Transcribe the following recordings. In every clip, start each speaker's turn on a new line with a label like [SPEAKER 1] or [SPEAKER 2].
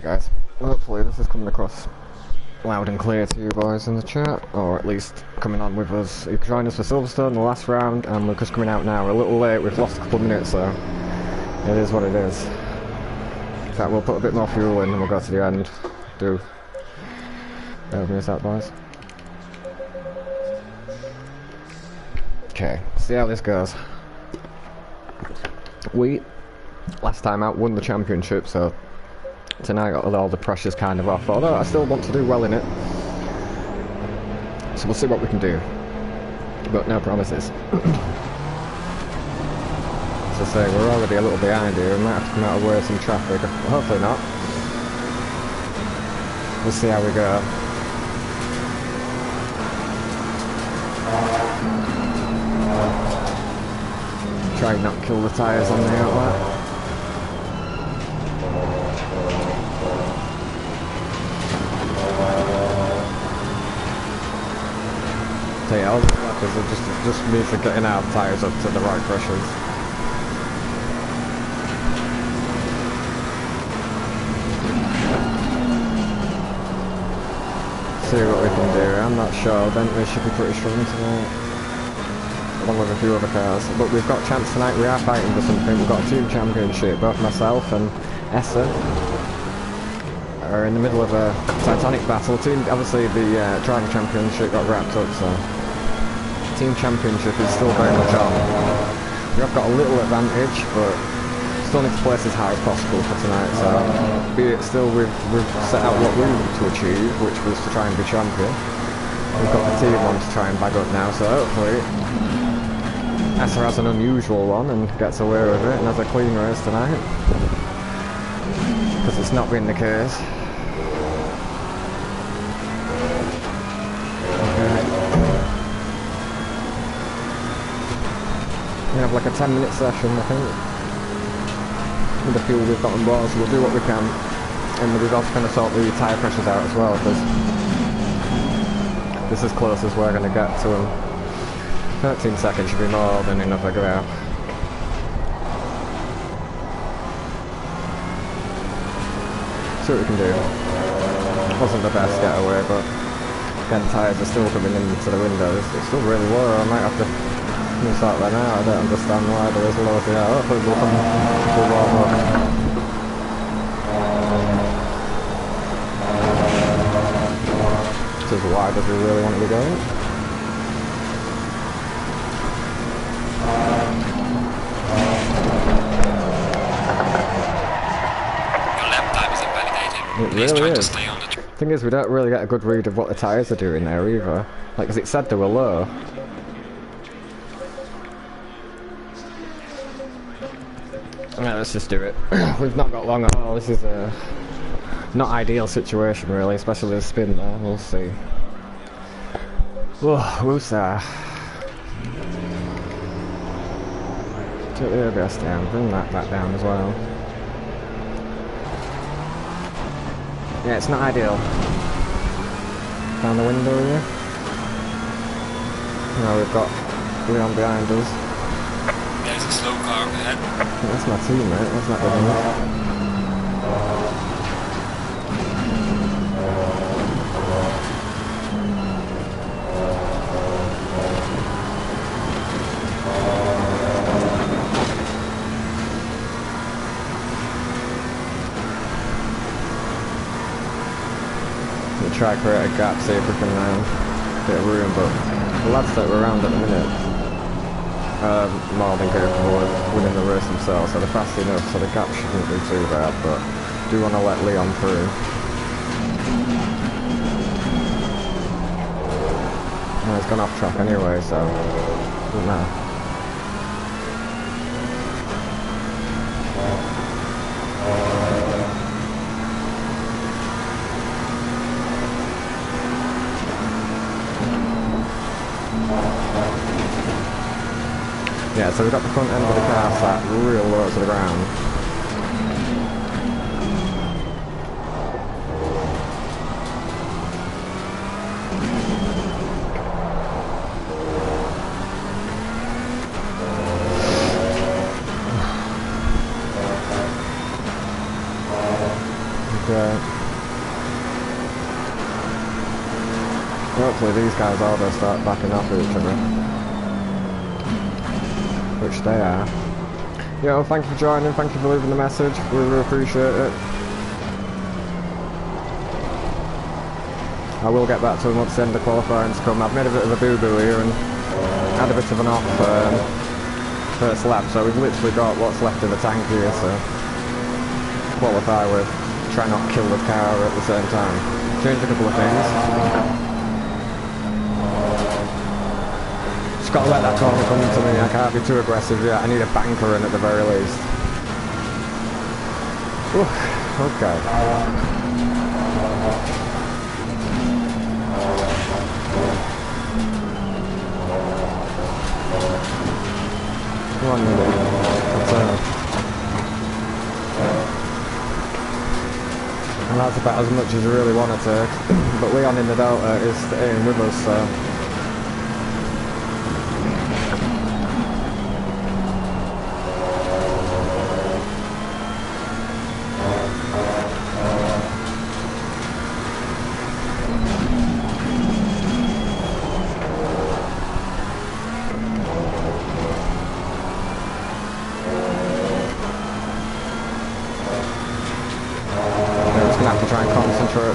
[SPEAKER 1] guys, hopefully this is coming across loud and clear to you boys in the chat, or at least coming on with us. You can join us for Silverstone in the last round, and we're just coming out now. We're a little late, we've lost a couple of minutes, so it is what it is. In fact, we'll put a bit more fuel in and we'll go to the end. Bear with that, boys. Okay, see how this goes. We, last time out, won the championship, so tonight all the pressure's kind of off, although I still want to do well in it. So we'll see what we can do, but no promises. As I say, we're already a little behind here. We might have to come out of way some traffic. Hopefully not. We'll see how we go. Try and not kill the tyres on the outlet. So yeah, all the flappers are just me for getting our tyres up to the right pressures. See what we can do. I'm not sure. Bentley should be pretty strong tonight, along with a few other cars. But we've got a chance tonight. We are fighting for something. We've got a team championship. Both myself and Essa are in the middle of a titanic battle. Obviously the driving championship got wrapped up, so team championship is still very much on. We have got a little advantage, but still need to place as high as possible for tonight. So be it still, we've set out what we want to achieve, which was to try and be champion. We've got the team on to try and bag up now, so hopefully Essa has an unusual one and gets away with it and has a clean race tonight, because it's not been the case. We have like a 10-minute session, I think, with the fuel we've got on board, so we'll do what we can, and we've also going to sort the tyre pressures out as well, because this is as close as we're going to get to them. 13 seconds should be more than enough, I go. See what we can do. It wasn't the best getaway, but again, tyres are still coming into the windows. It's still really low. I might have to sort that out. I don't understand why there is low. Yeah, hopefully we'll come to warm up. This is why does we really want to be going?
[SPEAKER 2] Your lap time is invalidated.
[SPEAKER 1] Please try to stay on the track. Thing is, we don't really get a good read of what the tyres are doing there either. Like, because it said they were low. Yeah, let's just do it. We've not got long at all. This is a not ideal situation really, especially the spin there. We'll see. Whoa, woosah. Take the ABS down, bring that back down as well. Yeah, it's not ideal. Down the window here. Now we've got Leon behind us.
[SPEAKER 2] There's a slow car ahead.
[SPEAKER 1] That's my teammate, that's not good enough. We'll try to create a gap, see if we can get a room, but the lads that were around at the minute more than capable of winning the race themselves, so they're fast enough, so the gap shouldn't be too bad, but do want to let Leon through. No, he's gone off track anyway, so doesn't matter. Yeah, so we've got the front end of the car sat real low to the ground. it. Hopefully these guys all just start backing off each other. Which they are. Yo, thank you for joining, thank you for leaving the message, we really appreciate it. I will get back to him once the end of qualifying to come. I've made a bit of a boo-boo here and had a bit of an off first lap, so we've literally got what's left in the tank here, so qualify with, try not kill the car at the same time. Change a couple of things. Just gotta let that corner come to me, I can't be too aggressive yet, I need a banker in at the very least. Ooh, okay. Come on, Lily. And that's about as much as you really want to take. But Leon in the Delta is staying with us, so...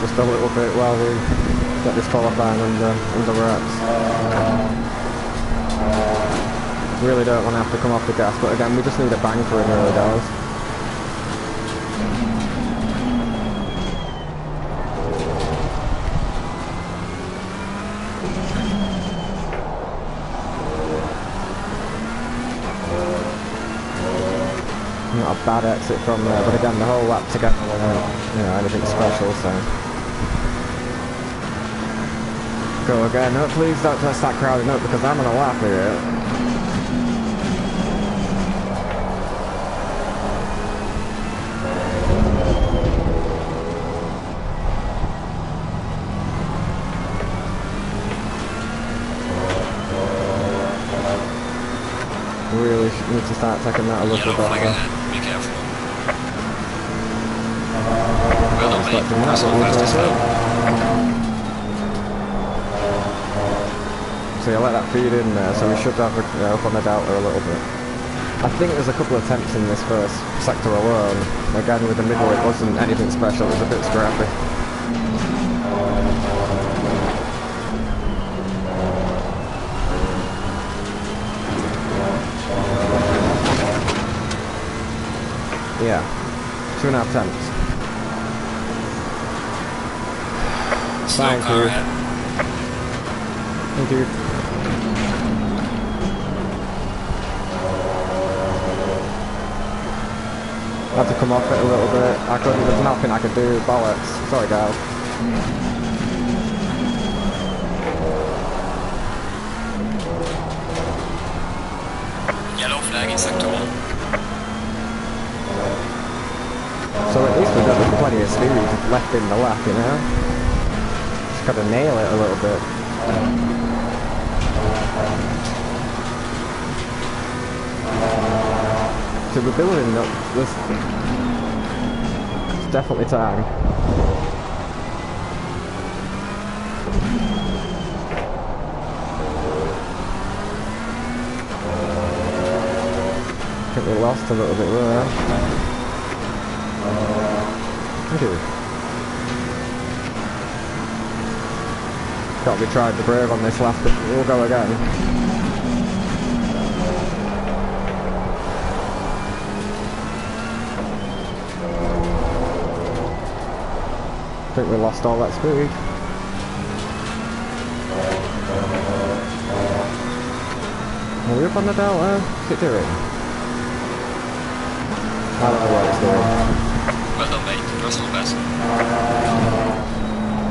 [SPEAKER 1] just a little bit while we get this qualifying under wraps. Really don't want to have to come off the gas, but again we just need a banker in early doors. Not a bad exit from there, but again the whole lap together without, you know, anything special, so... Go again. No, please don't start crowding up because I'm on a lap here. Really need to start taking that a little bit better.
[SPEAKER 2] Be careful. Well done, mate. That's all fast as well.
[SPEAKER 1] So you let that feed in there, so we should have up on the Delta a little bit. I think there's a couple of attempts in this first sector alone. Again with the middle it wasn't anything special, it was a bit scrappy. Yeah, 2.5 attempts. Thank you. Thank you. I had to come off it a little bit. I couldn't, there's nothing I could do. Bollocks. Sorry guys.
[SPEAKER 2] Yellow flag in sector 1.
[SPEAKER 1] So at least we've got plenty of speed left in the lap, you know? Just gotta nail it a little bit. So we're building up this. It's definitely time. I think we lost a little bit there. Thank you. Got to be tried the brave on this last bit. We'll go again. I think we lost all that speed. Are we up on the Delta? What's it doing? I don't know what it's doing.
[SPEAKER 2] Well done, mate. Personal best.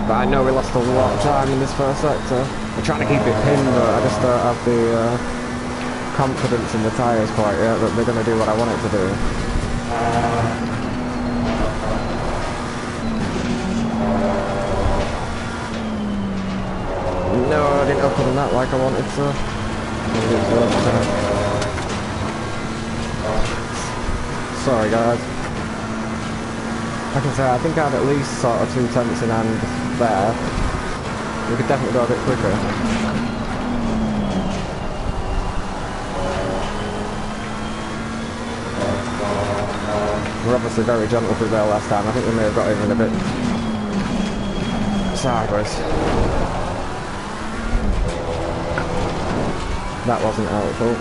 [SPEAKER 1] But I know we lost a lot of time in this first sector. We're trying to keep it pinned, but I just don't have the confidence in the tyres quite yet that they're going to do what I want it to do. No, I didn't open that like I wanted to. Sorry guys. Like I say, I think I had at least sort of 2 tenths in hand there. We could definitely go a bit quicker. We're obviously very gentle through there last time. I think we may have got even a bit sideways. That wasn't helpful.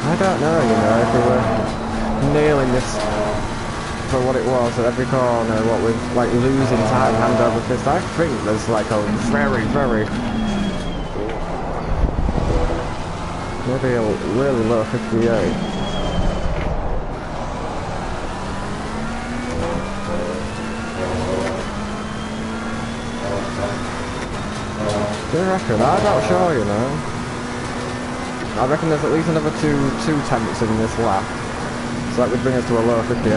[SPEAKER 1] I don't know, you know, if we were nailing this for what it was at every corner, what we're like losing time hand over fist. I think there's like a very, maybe a really low 58. Do you reckon? I'm not sure, you know. I reckon there's at least another two tenths in this lap. So that would bring us to a low 58.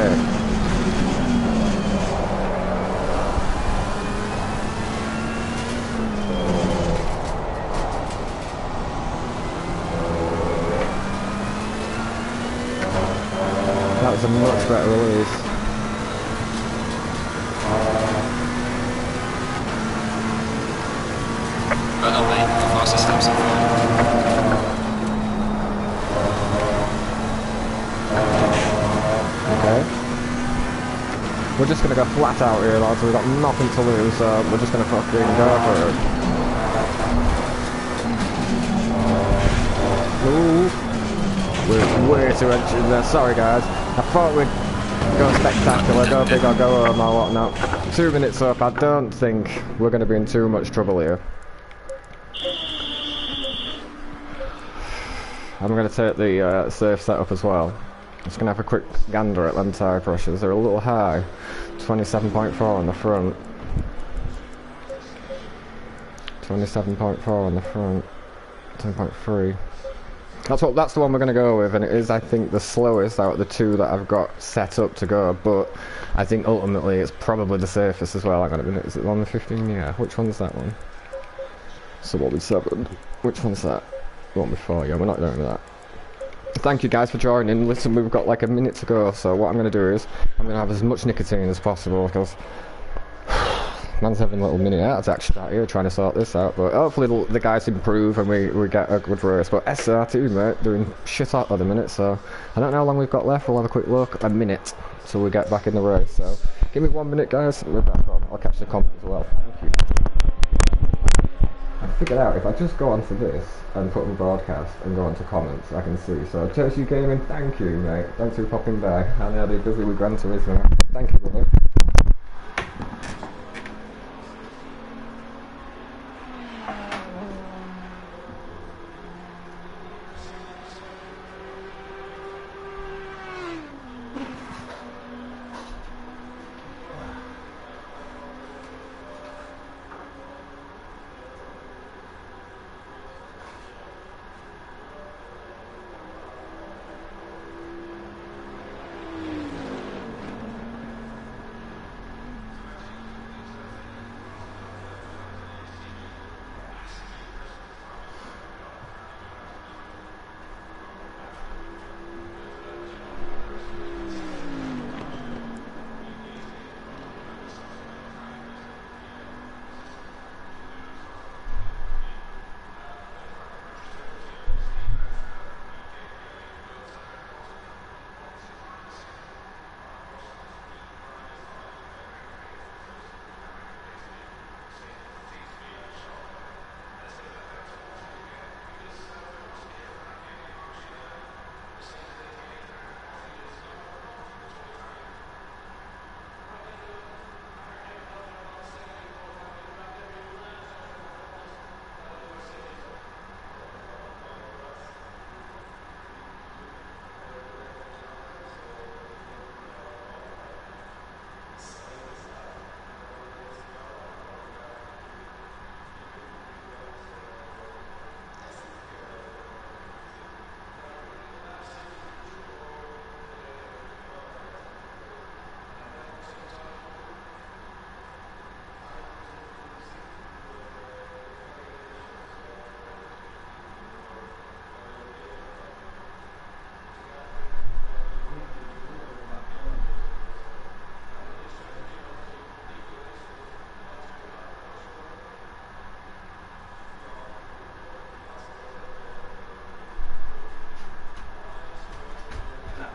[SPEAKER 1] That was a much better release.
[SPEAKER 2] Well done, mate. The fastest steps in front.
[SPEAKER 1] Okay. We're just gonna go flat out here, lads. We've got nothing to lose, so we're just gonna fucking go for it. Ooh. We're way too edgy in there. Sorry, guys. I thought we'd go spectacular, go big or go home or whatnot. 2 minutes up. I don't think we're gonna be in too much trouble here. I'm going to take the safe setup as well. Just going to have a quick gander at them tyre pressures. They're a little high. 27.4 on the front. 27.4 on the front. 10.3. That's the one we're going to go with, and it is, I think, the slowest out of the 2 that I've got set up to go, but I think ultimately it's probably the safest as well. Hang on a minute, is it on the 15? Yeah. Which one's that one? So what with 7? Which one's that? One before, yeah, we're not doing that. Thank you guys for joining. Listen, we've got like a minute to go, so what I'm going to do is I'm going to have as much nicotine as possible because man's having a little mini heart attack out here trying to sort this out, but hopefully the guys improve and we get a good race. But SR2, mate, doing shit out at the minute, so I don't know how long we've got left. We'll have a quick look. A minute till we get back in the race, so give me 1 minute, guys, and we're back on. I'll catch the comments as well. Thank you. I figured out if I just go onto this and put on broadcast and go onto comments, I can see. So, Churchy Gaming, thank you, mate. Thanks for popping by. I know they're busy with Gran Turismo. Thank you, brother.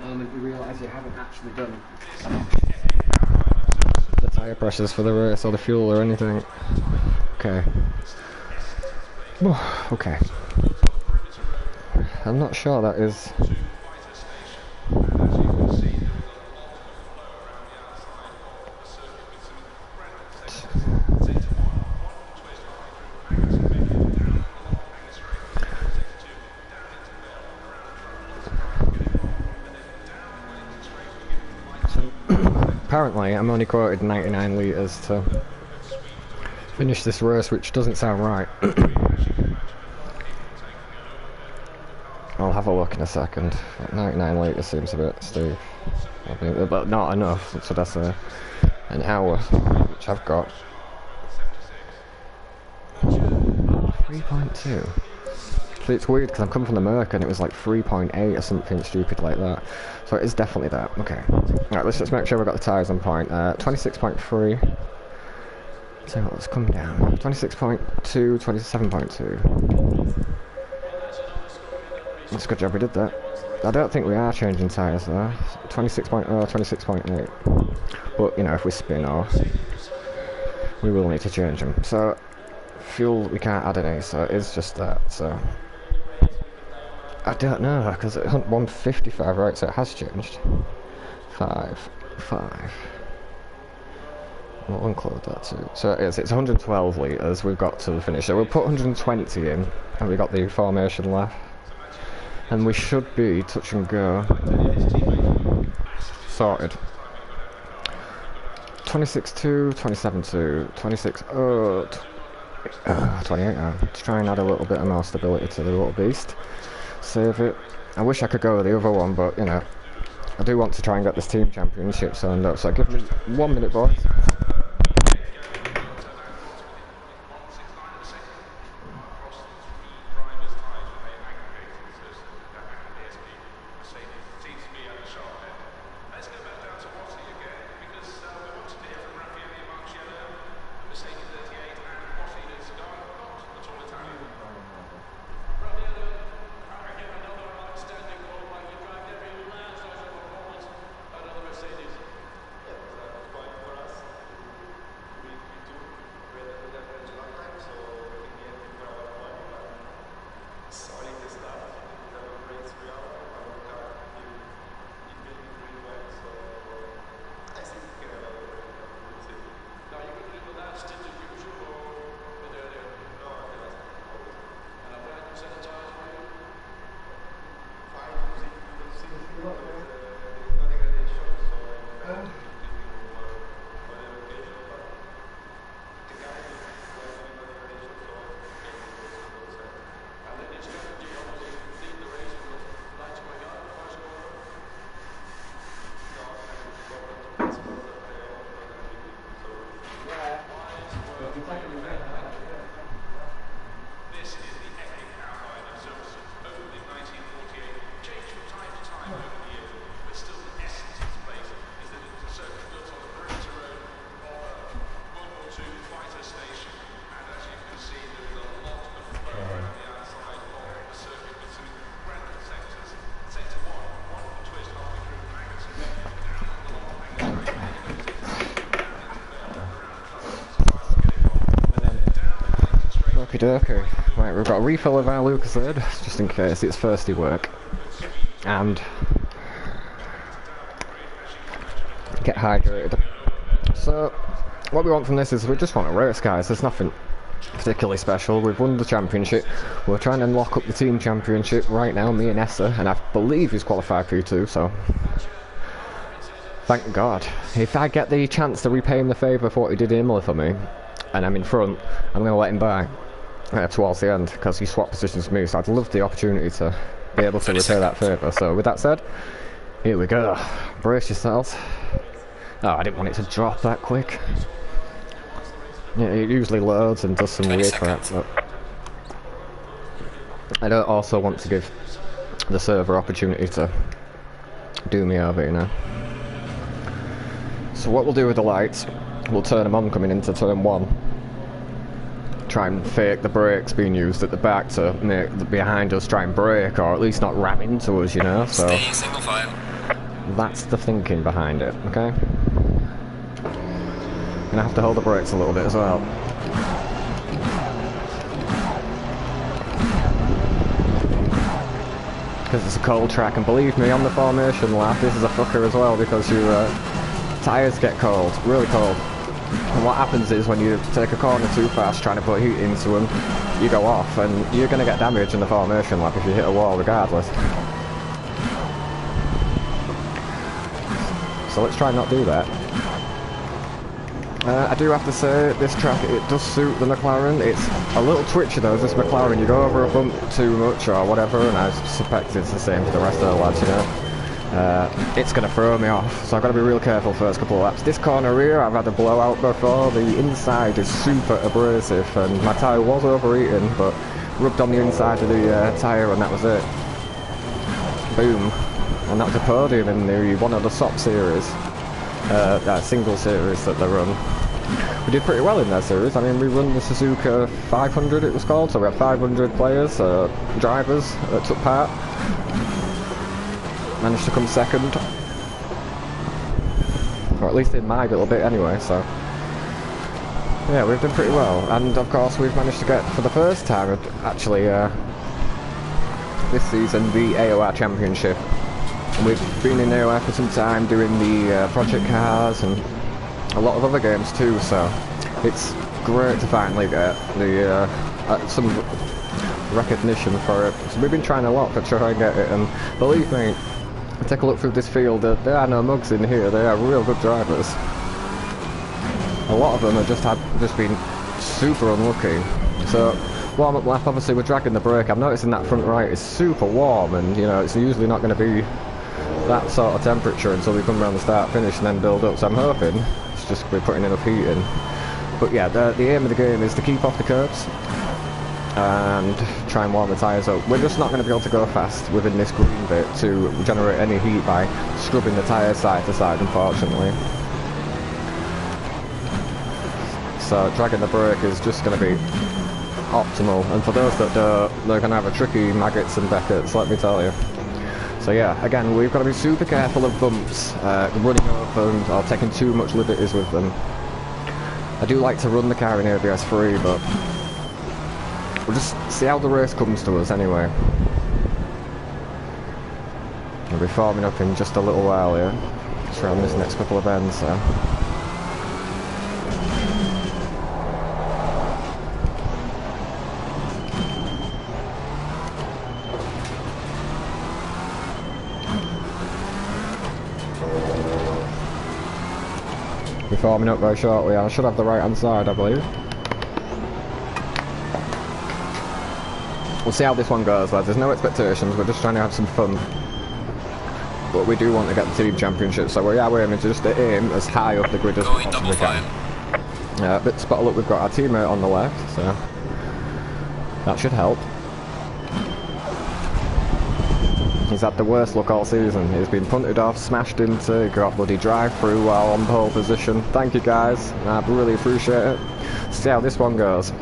[SPEAKER 1] moment you realise you haven't actually done the tyre pressures for the race or the fuel or anything. Okay. Okay. I'm not sure that is... Apparently, I'm only quoted 99 litres to finish this race, which doesn't sound right. I'll have a look in a second. 99 litres seems a bit steep. I think, but not enough, so that's an hour, which I've got. 3.2. See, it's weird because I'm coming from the Merc and it was like 3.8 or something stupid like that. So it is definitely that. Okay. Alright, let's just make sure we've got the tyres on point. 26.3. So let's come down. 26.2, 27.2. That's a good job we did that. I don't think we are changing tyres though. 26.0, 26.8. But, you know, if we spin off, we will need to change them. So, fuel, we can't add any, so it is just that, so... I don't know, because it's 155, right, so it has changed. 5. We'll include that too. So it is, it's 112 litres we've got to the finish. So we'll put 120 in, and we've got the formation left. And we should be touch and go. Sorted. 26.2, 27.2, 26.0, 28 now. To try and add a little bit more stability to the little beast. Save it. I wish I could go with the other one, but you know, I do want to try and get this team championship signed up, so give me 1 minute, boys. Okey-dokey. Right, we've got a refill of our Lucasade, just in case it's thirsty work. And get hydrated. So, what we want from this is we just want a race, guys. There's nothing particularly special. We've won the championship. We're trying to lock up the team championship right now, me and Essa, and I believe he's qualified for Q2, so... Thank God. If I get the chance to repay him the favour for what he did in Imola for me, and I'm in front, I'm going to let him by. Towards the end, because he swapped positions with me, so I'd love the opportunity to be able to repay that favour. So with that said, here we go. Brace yourselves. Oh, I didn't want it to drop that quick. Yeah, it usually loads and does some weird crap, but I don't also want to give the server opportunity to do me over, you know. So what we'll do with the lights, we'll turn them on coming into turn 1. Try and fake the brakes being used at the back to make the behind us try and brake, or at least not ram into us, you know. So
[SPEAKER 2] stay single file.
[SPEAKER 1] That's the thinking behind it, okay? Gonna have to hold the brakes a little bit as well. Because it's a cold track, and believe me, on the formation lap, this is a fucker as well, because your tyres get cold, really cold. And what happens is when you take a corner too fast trying to put heat into them, you go off, and you're going to get damage in the formation lap if you hit a wall regardless. So let's try and not do that. I do have to say, this track, it does suit the McLaren. It's a little twitchy though, this McLaren. You go over a bump too much or whatever, and I suspect it's the same for the rest of the lads, you know. It's going to throw me off, so I've got to be real careful first couple of laps. This corner here, I've had a blowout before. The inside is super abrasive, and my tyre was overheating, but rubbed on the inside of the tyre, and that was it. Boom. And that was a podium in one of the SOP series. That single series that they run. We did pretty well in that series. I mean, we run the Suzuka 500 it was called, so we had 500 players, drivers that took part. Managed to come second. Or at least in my little bit anyway, so... yeah, we've done pretty well. And of course we've managed to get, for the first time actually, this season, the AoR Championship. We've been in AoR for some time doing the project cars and a lot of other games too, so it's great to finally get the some recognition for it. So we've been trying a lot to try and get it, and believe me, take a look through this field, there are no mugs in here, they are real good drivers. A lot of them have just been super unlucky. So warm up lap, obviously we're dragging the brake. I'm noticing that front right is super warm, and you know, it's usually not going to be that sort of temperature until we come around the start finish and then build up, so I'm hoping it's just we're putting enough heat in. But yeah, the aim of the game is to keep off the curbs and try and warm the tyres up. We're just not going to be able to go fast within this green bit to generate any heat by scrubbing the tyres side to side, unfortunately. So dragging the brake is just going to be optimal, and for those that don't, they're going to have a tricky maggots and beckets, let me tell you. So yeah, again, we've got to be super careful of bumps, running over them or taking too much liberties with them. I do like to run the car in ABS free, but we'll just see how the race comes to us anyway. We'll be forming up in just a little while here, just around this next couple of bends, so. We're forming up very shortly. I should have the right hand side, I believe. We'll see how this one goes, lads. There's no expectations, we're just trying to have some fun. But we do want to get the team championship, so we are aiming to just aim as high up the grid as we possibly can. But spot look, we've got our teammate on the left, so that should help. He's had the worst luck all season. He's been punted off, smashed into, got bloody drive-through while on pole position. Thank you guys, I really appreciate it. See how this one goes.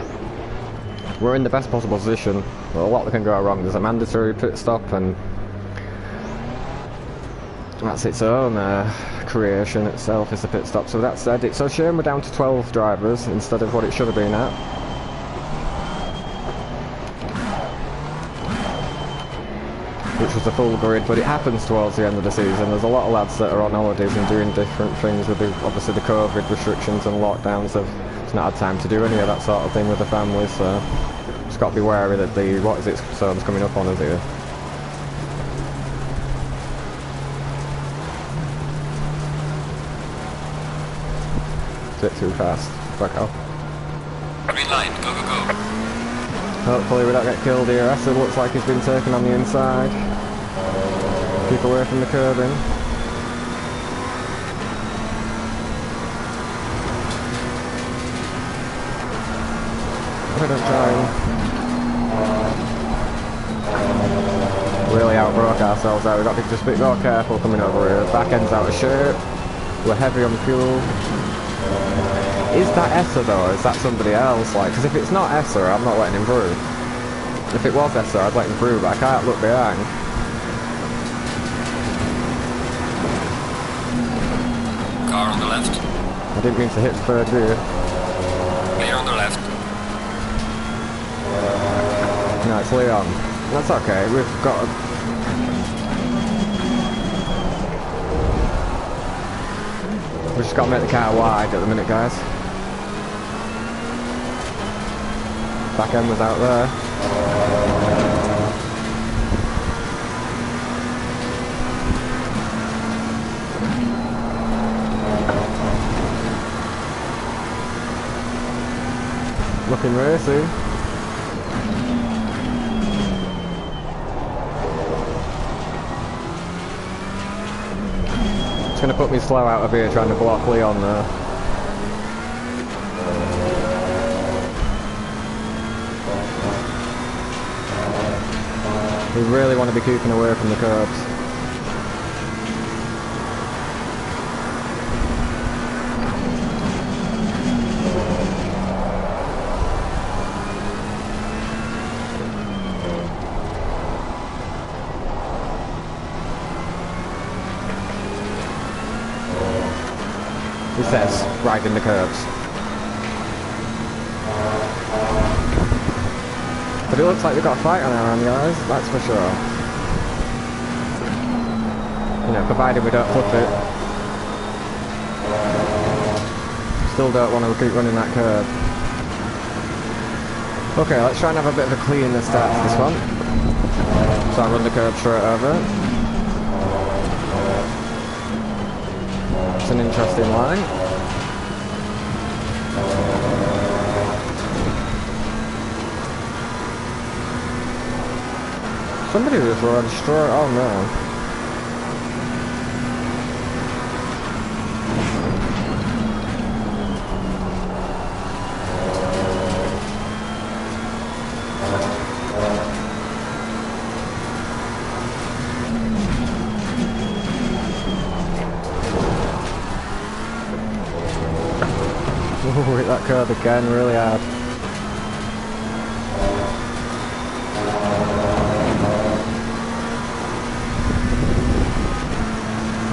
[SPEAKER 1] We're in the best possible position, but a lot that can go wrong. There's a mandatory pit stop, and that's its own creation itself, is the pit stop. So that said, it's a shame we're down to 12 drivers instead of what it should have been at. Which was a full grid, but it happens towards the end of the season. There's a lot of lads that are on holidays and doing different things with obviously the COVID restrictions and lockdowns. It's not had time to do any of that sort of thing with the families, so just got to be wary that the, what is it, zone's coming up on us here. It's a bit too fast. Back off.
[SPEAKER 2] Green line, go, go, go.
[SPEAKER 1] Hopefully we don't get killed here. Assetto looks like he's been taken on the inside. Keep away from the curbing. We don't try and really outbroke ourselves out. We've got to be just a bit more careful coming over here. Back end's out of shape. We're heavy on fuel. Is that Essa though, or is that somebody else? Like, because if it's not Essa, I'm not letting him through. If it was Essa, I'd let him through, but I can't look behind.
[SPEAKER 2] Car on the left.
[SPEAKER 1] I didn't mean to hit third gear.
[SPEAKER 2] Clear on the left.
[SPEAKER 1] No, it's Leon. That's okay, we've got a... We've just got to make the car wide at the minute, guys. Back end was out there. Looking racy. It's going to put me slow out of here trying to block Leon there. We really want to be keeping away from the curbs. He says, riding the curbs. But it looks like we've got a fight on our hands, guys, that's for sure. You know, provided we don't flip it. Still don't want to keep running that curb. Okay, let's try and have a bit of a clean start to this one. So I run the curb straight over. It's an interesting line. Somebody was already destroyed. Oh no. Oh, hit that curb again, really hard.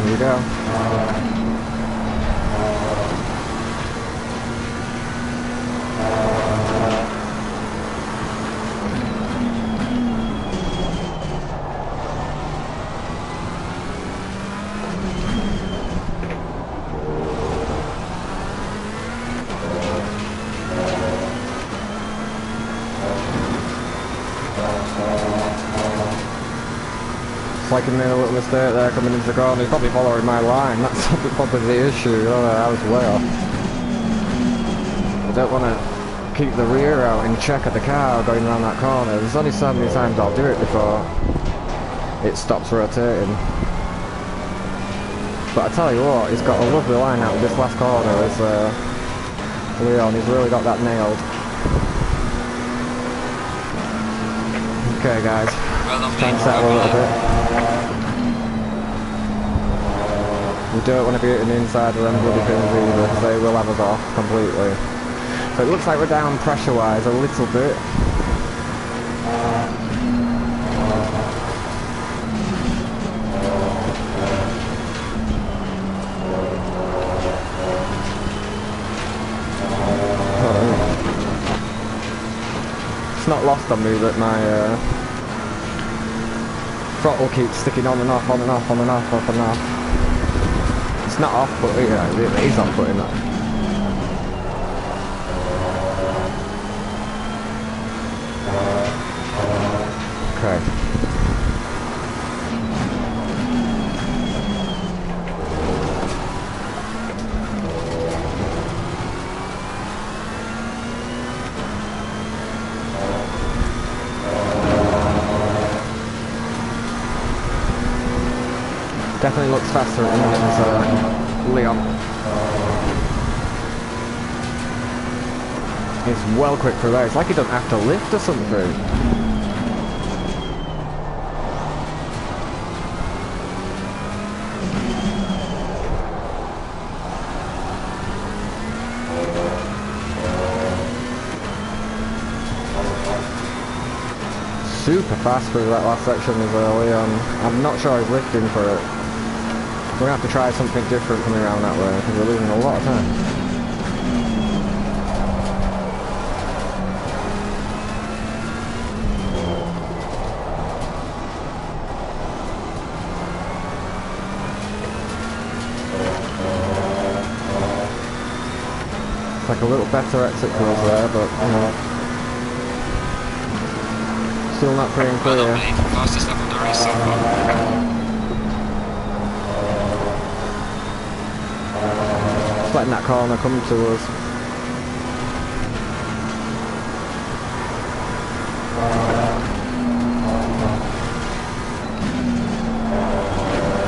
[SPEAKER 1] Here we go. Like he made a little mistake there coming into the corner. He's probably following my line. That's probably the issue. Oh, I was way off. I don't want to keep the rear out in check of the car going around that corner. There's only so many times I'll do it before it stops rotating. But I tell you what, he's got a lovely line out of this last corner as Leon. He's really got that nailed. Okay guys, try and settle a little bit. We don't want to be hitting the inside of them bloody pins either, because they will have us off completely. So it looks like we're down pressure wise a little bit. It's not lost on me that my throttle keeps sticking on and off, on and off, on and off, off and off. It's not off, but yeah, it is off putting that. Okay. Definitely looks faster at the minute than Leon. He's well quick for there. It's like he doesn't have to lift or something. Super fast through that last section as well, Leon. I'm not sure he's lifting for it. We're gonna have to try something different coming around that way because we're losing a lot of time. It's like a little better exit for us there, but you know, still not free and clear.
[SPEAKER 2] Fastest lap of the race so far.
[SPEAKER 1] Letting that corner come to us.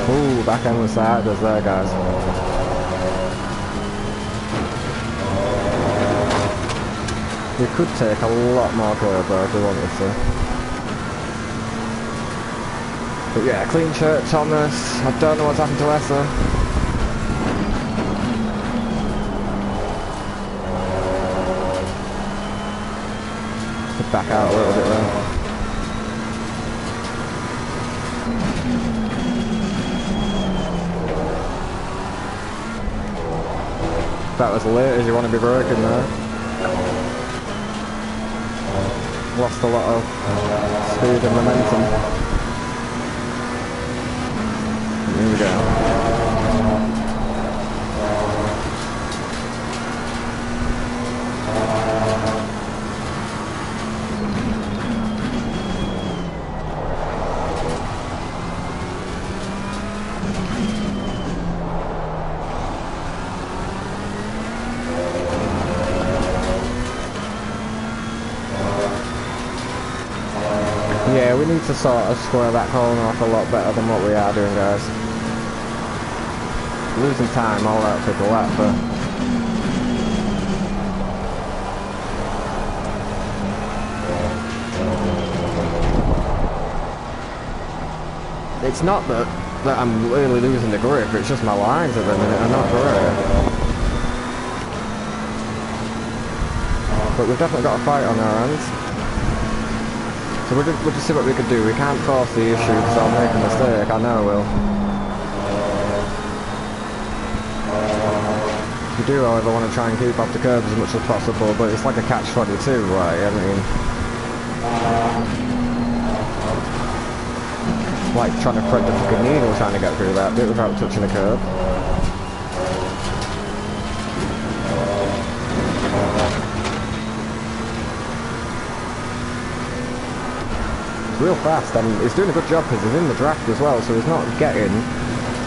[SPEAKER 1] Ooh, back end was side us there, guys. We could take a lot more curve though if we wanted to. But yeah, clean shirt, Thomas. I don't know what's happened to Essa. Back out a little bit there. That was late as you want to be broken there. Lost a lot of speed and momentum. Here we go. Yeah, we need to sort of square that corner off a lot better than what we are doing, guys. Losing time all out to the lap, but it's not that I'm really losing the grip, it's just my lines at the minute are not great. But we've definitely got a fight on our hands. So we'll just see what we could do. We can't force the issue because I'll make a mistake, I know I will. We do, however, want to try and keep off the curbs as much as possible, but it's like a catch-22, right? I mean, like trying to thread the fucking needle trying to get through that bit without touching the curb. Real fast, and he's doing a good job because he's in the draft as well, so he's not getting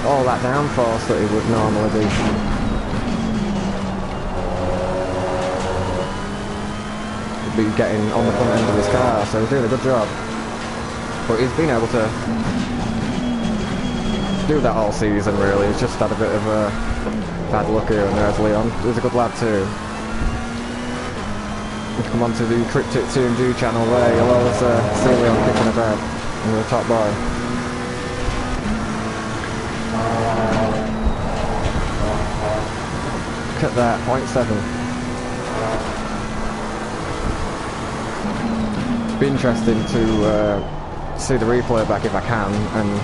[SPEAKER 1] all that downforce that he would normally be. He'd be getting on the front end of his car, so he's doing a good job. But he's been able to do that all season, really. He's just had a bit of bad luck here, and there's Leon. He's a good lad too. Come on to the Cryptic TMG channel there, you'll always see Leon kicking about in the top boy. Look at that, 0.7. Be interesting to see the replay back if I can, and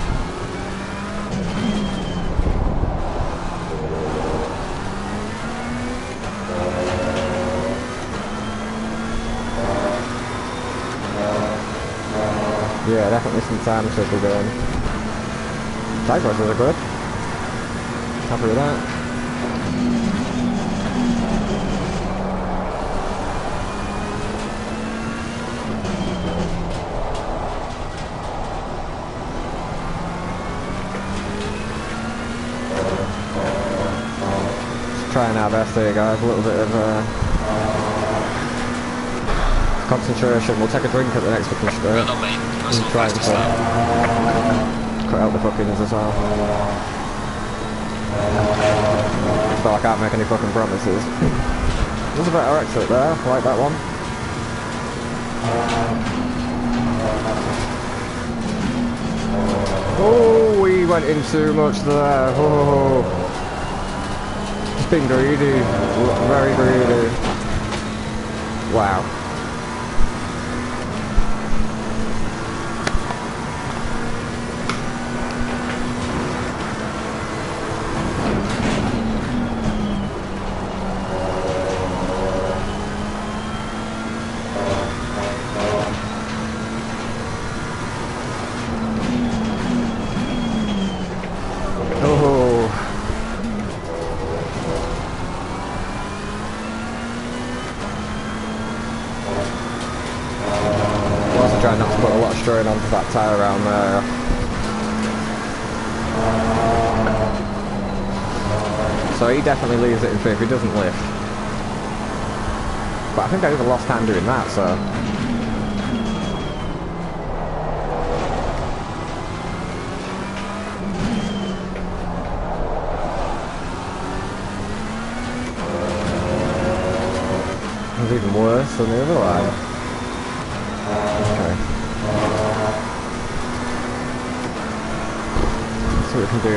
[SPEAKER 1] yeah, definitely some time should be going. Tire pressures are good. Happy with that. Just trying our best here, guys. A little bit of concentration. We'll take a drink at the next fucking straight. And try to cut out the fuckings as well. But I can't make any fucking promises. There's a better exit there, I like that one. Oh, we went in too much there. Oh, just being greedy, very greedy. Wow. tyre around there. So he definitely leaves it in fifth, he doesn't lift. But I think I even lost time doing that, so... It was even worse than the other line. Okay. Let's see what we can do.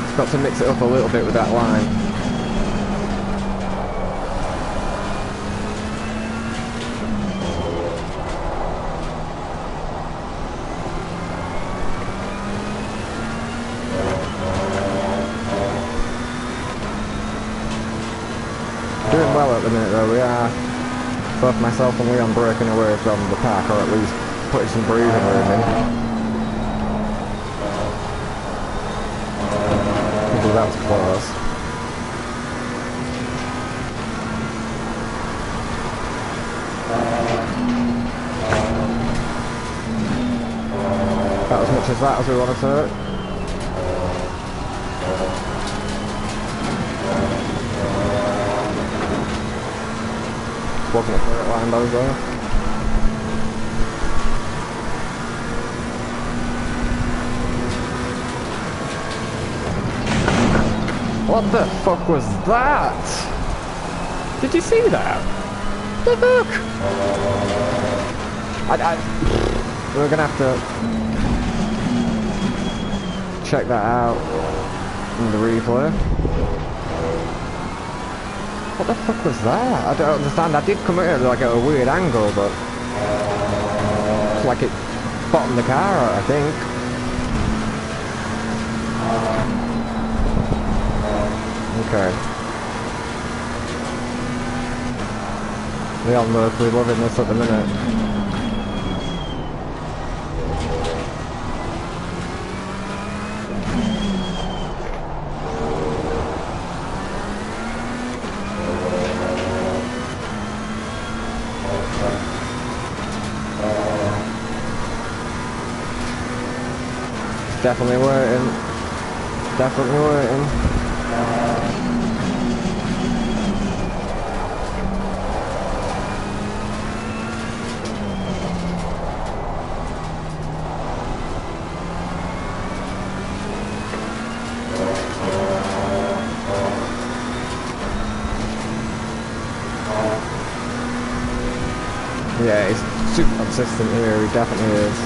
[SPEAKER 1] Just got to mix it up a little bit with that line. Doing well at the minute though, we are. Both myself and Leon breaking away from the pack, or at least putting some breathing room in. Maybe that was close. About as much as that as we wanted to. Wasn't a clear line though, though. What the fuck was that? Did you see that? The fuck? We're gonna have to check that out in the replay. What the fuck was that? I don't understand. I did come at it like at a weird angle, but it's like it bottomed the car out, I think. Okay. Leon Murphy loving this at the minute. Definitely waiting. Definitely waiting. Yeah, he's super consistent here, he definitely is.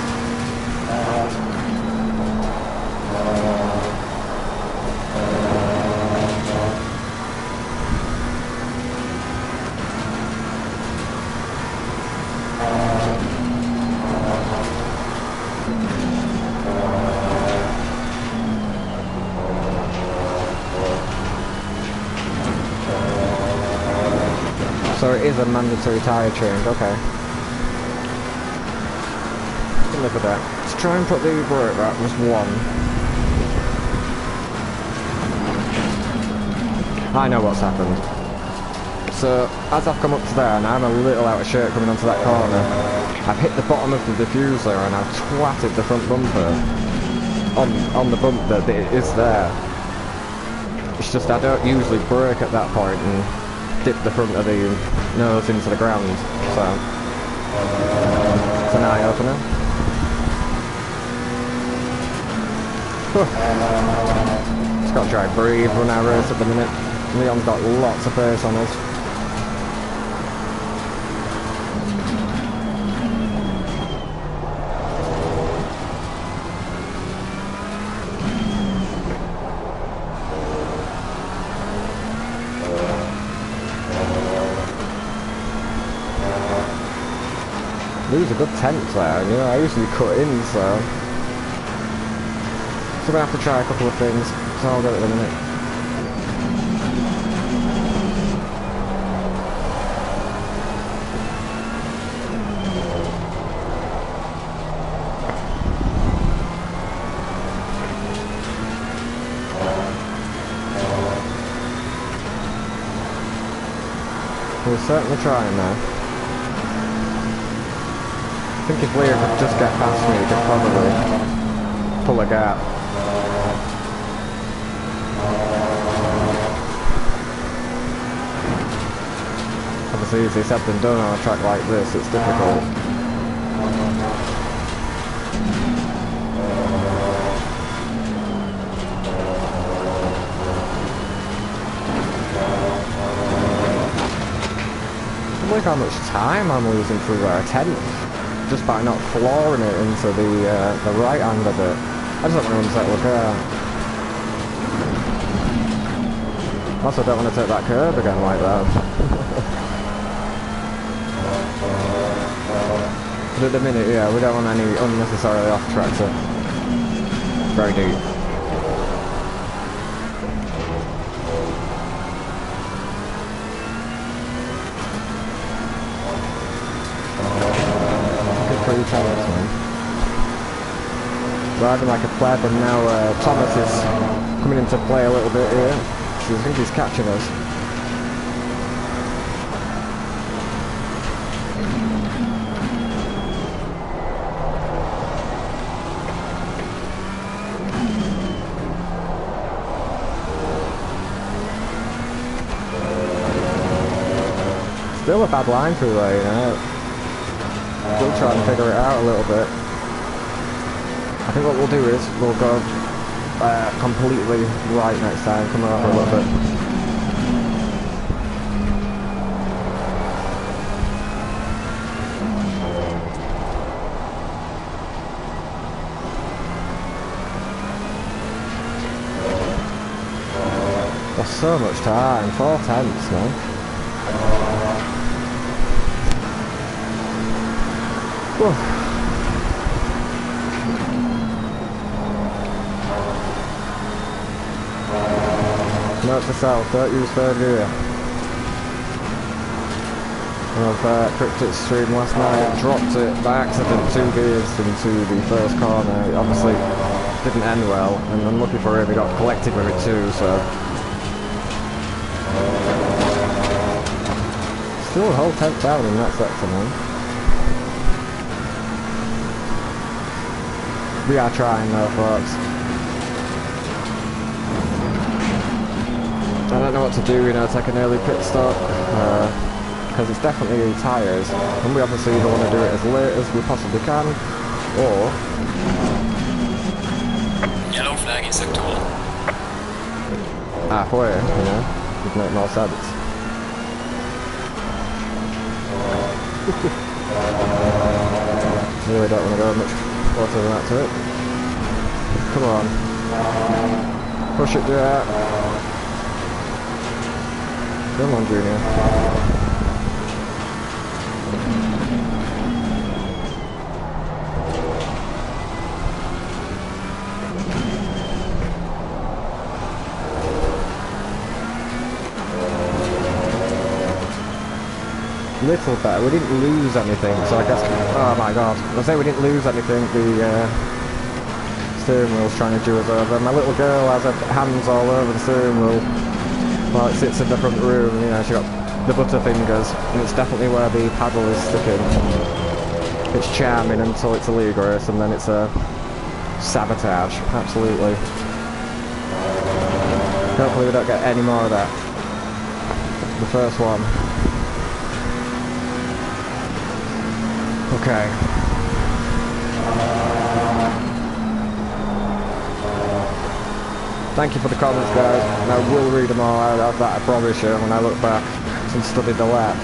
[SPEAKER 1] So it is a mandatory tyre change, okay. Look at that. Let's try and put the brake back, was one. I know what's happened. So, as I've come up to there, and I'm a little out of shape coming onto that corner, I've hit the bottom of the diffuser and I've twatted the front bumper on the bump that it is there. It's just I don't usually brake at that point and dip the front of the nose into the ground, so it's an eye-opener. Just got to try and breathe, run our race at the minute. Leon's got lots of pace on us. These are good temps there, you know, I usually cut in, so I'm going to have to try a couple of things, so I'll do it in a minute. We're certainly trying now. think if Leah could just get past me, he could probably pull a gap. Obviously, easier said than done on a track like this, it's difficult. Look how much time I'm losing through there, a tenth, just by not flooring it into the right hand of it. I just don't want to unsettle the car. Also, don't want to take that curve again like that. But at the minute, yeah, we don't want any unnecessarily off tracks. Very deep. Pretty tense, man. Riding like a pleb, and now Thomas is coming into play a little bit here. So I think he's catching us. Still a bad line through there, you know. Still trying to figure it out a little bit. I think what we'll do is we'll go completely right next time, come over a little bit. There's so much time, 4 tenths, man. Whew. Note to self, don't use third gear. I've tripped it stream last night, dropped it by accident 2 gears into the first corner. It obviously didn't end well, and unlucky for him, he got collected with it too, so. Still a whole 10th down in that sector, man. We are trying though, folks. I don't know what to do, you know, take an early pit stop, because it's definitely tyres, and we obviously either want to do it as late as we possibly can, or...
[SPEAKER 2] Yellow flag in sector 1.
[SPEAKER 1] halfway, you know, would make more sense. Really don't want to go much closer than that to it. Come on. Push it, Jack. Come on, Junior. Little better. We didn't lose anything, so I guess... Oh my god. I say we didn't lose anything. The steering wheel's trying to do us over. My little girl has her hands all over the steering wheel while it sits in the front room. You know, she got the butter fingers, and it's definitely where the paddle is sticking. It's charming until it's a league race, and then it's a sabotage. Absolutely. Hopefully we don't get any more of that. The first one. Okay. Thank you for the comments, guys. And I will read them all out of that, I promise you, when I look back and study the lap.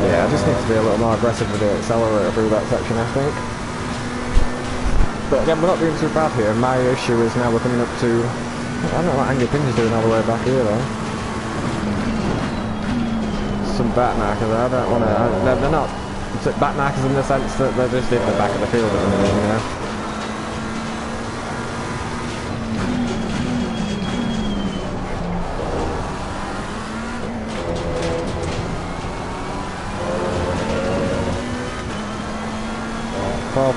[SPEAKER 1] Yeah, I just need to be a little more aggressive with the accelerator through that section, I think. But again, we're not doing too bad here. My issue is now we're coming up to... I don't know what Angle Pinch is doing all the way back here, though. Some back markers, I don't want to... They're not back markers in the sense that they're just in the back of the field at the minute, you know.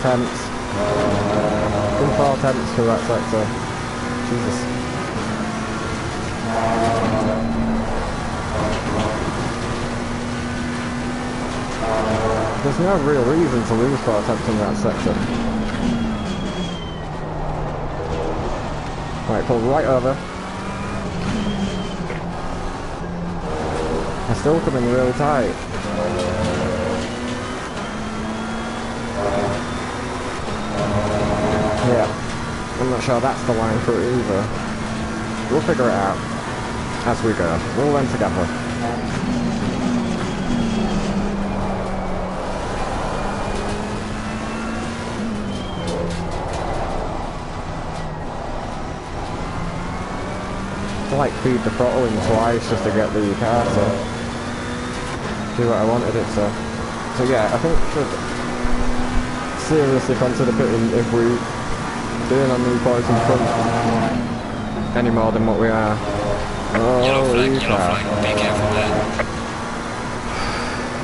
[SPEAKER 1] Tenths. 4 attempts through that sector. Jesus. There's no real reason to lose 4 attempts in that sector. Right, pull right over. They're still coming really tight. Yeah, I'm not sure that's the line for it either. We'll figure it out as we go. We'll learn together. To like feed the throttle in twice just to get the car to do what I wanted it to. So yeah, I think we should seriously consider pitting if we being on the points in front any more than what we are.
[SPEAKER 2] Yellow flag, be careful there.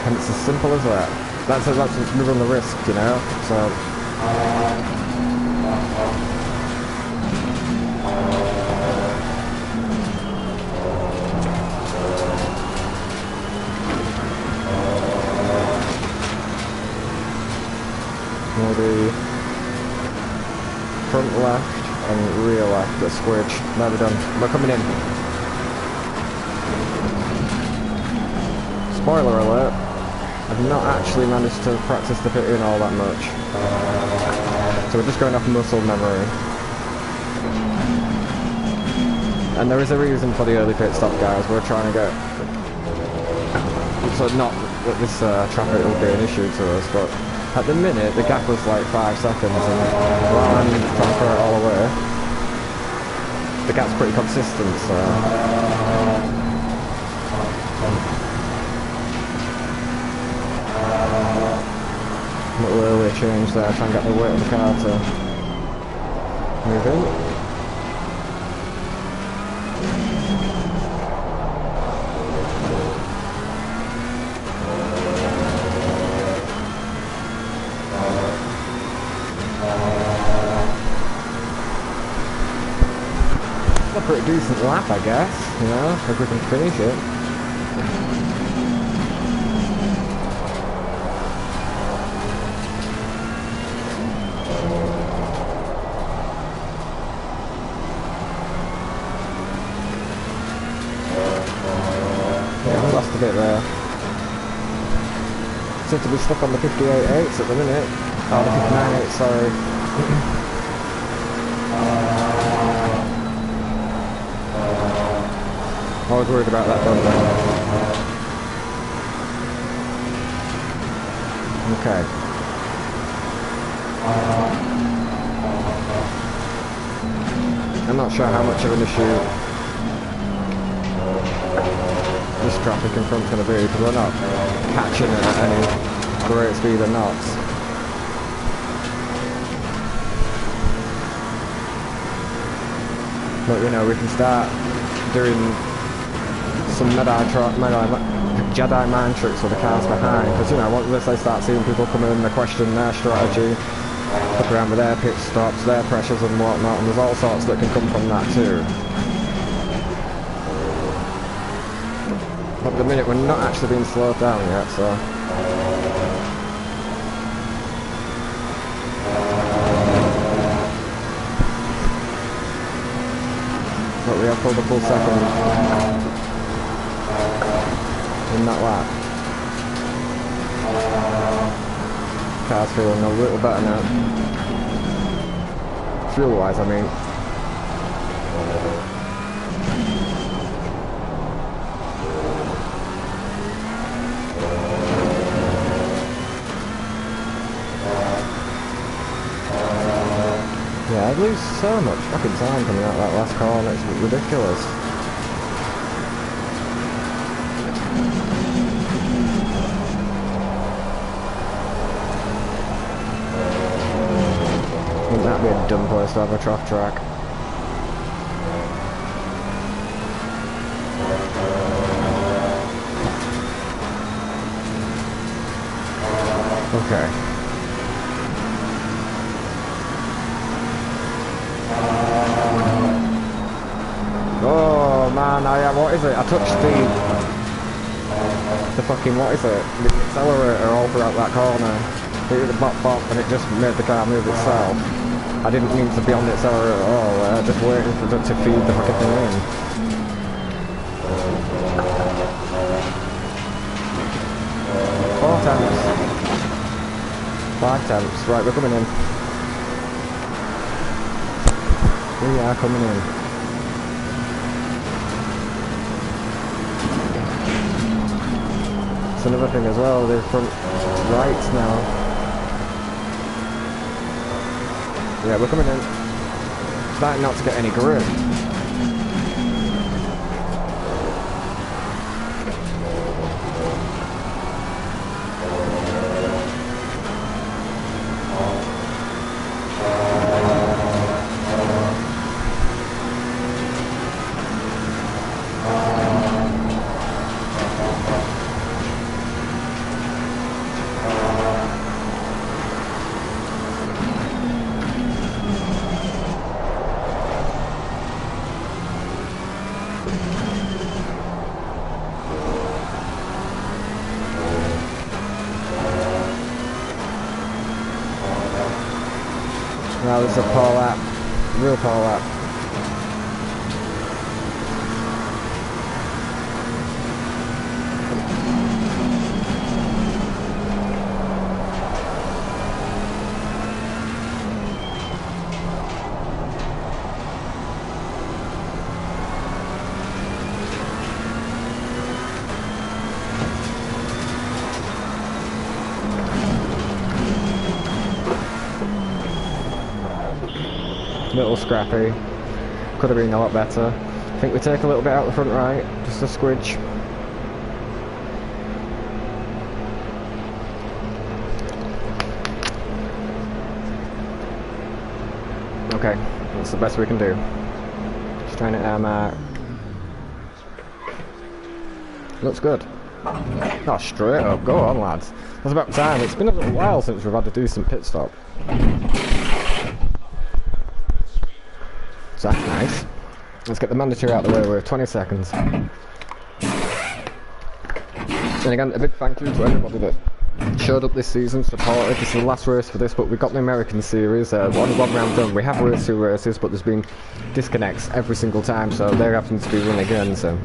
[SPEAKER 1] And it's as simple as that. That's just we run the risk, you know. So maybe front left and rear left at squidge. Now we're done. We're coming in. Spoiler alert, I've not actually managed to practice the pit in all that much. So we're just going off muscle memory. And there is a reason for the early pit stop, guys. We're trying to get... So not that this traffic will be an issue to us, but at the minute the gap was like 5 seconds, and while I'm trying to throw it all away, the gap's pretty consistent, so... A little earlier change there, try and get the weight of the car to move in. A pretty decent lap, I guess, you know, if we can finish it. A bit there. Seem to be stuck on the 58.8s at the minute. Oh, the 59.8, sorry. I was worried about that bump there. Okay. I'm not sure how much of an issue this traffic in front's going to be, because we're not catching it at any great speed or knots. But you know, we can start doing some Jedi mind tricks with the cars behind, because you know, once they start seeing people come in, they question their strategy, look around with their pit stops, their pressures and whatnot, and there's all sorts that can come from that too. At the minute we're not actually being slowed down yet, so... But we have pulled a full second in that lap. Car's feeling a little better now. Fuel-wise, I mean. Yeah, I'd lose so much fucking time coming out that last corner, it's ridiculous. Wouldn't that be a dumb place to have a trough track? Okay. Ah, no, yeah, what is it? I touched the fucking, what is it? The accelerator all throughout that corner. Hit the bop bop and it just made the car move itself. I didn't mean to be on the accelerator at all, just waiting for it to feed the fucking thing in. 4 tenths. 5 tenths. Right, we're coming in. We are coming in. It's another thing as well, the front right now. Yeah, we're coming in. Starting not to get any grip. Now this is a poor lap, real poor lap. Little scrappy, could have been a lot better. I think we take a little bit out the front right, just a squidge. Okay, that's the best we can do. Just trying to air mark. Looks good. Oh, straight up, go on lads. That's about time. It's been a little while since we've had a decent pit stop. So that's nice. Let's get the mandatory out of the way with 20 seconds. And again, a big thank you to everybody that showed up this season, supported. This is the last race for this, but we've got the American series. One round done. We have raced 2 races, but there's been disconnects every single time, so they're having to be run again. So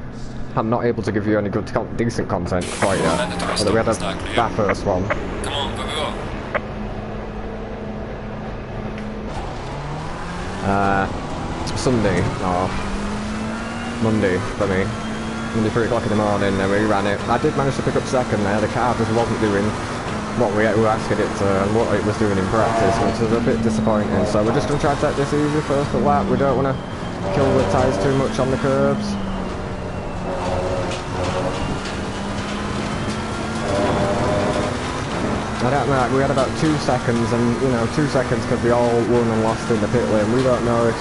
[SPEAKER 1] I'm not able to give you any good, decent content quite yet. Although we had that first one.
[SPEAKER 2] Come on, go, go, go.
[SPEAKER 1] Sunday, or Monday for me. Monday 3 o'clock in the morning, and we ran it. I did manage to pick up second there. The car just wasn't doing what we were asking it to, and what it was doing in practice, which was a bit disappointing. So we're just going to try to take this easy first lap. We don't want to kill the tyres too much on the curbs. I don't know, we had about 2 seconds, and you know, 2 seconds because we all won and lost in the pit lane. We don't know if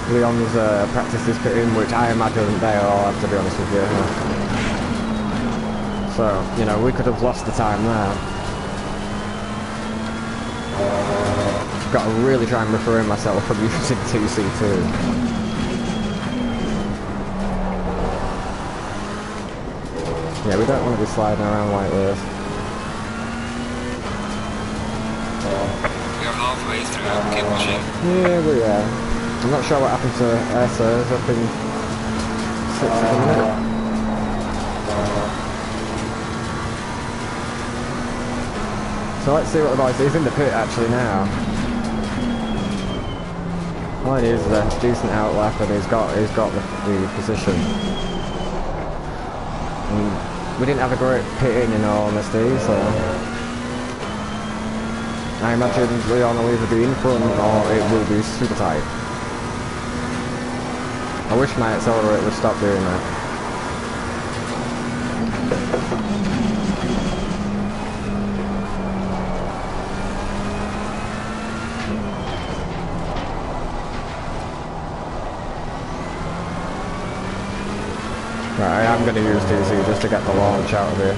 [SPEAKER 1] Leon's practice is pit in, which I imagine they are, to be honest with you. So, you know, we could have lost the time there. Got to really try and refrain myself from using TC2. Yeah, we don't want to be sliding around like this.
[SPEAKER 2] We are halfway through, keep pushing.
[SPEAKER 1] Yeah, we are. I'm not sure what happened to Ursa's up in 6th of a minute. So let's see what the boys. He's in the pit actually now. All he needs is a decent outlap, and he's got the position. And we didn't have a great pit in all honesty, so I imagine Leon will either be in front or it will be super tight. I wish my accelerator would stop doing that. Right, I am going to use TC just to get the launch out of here.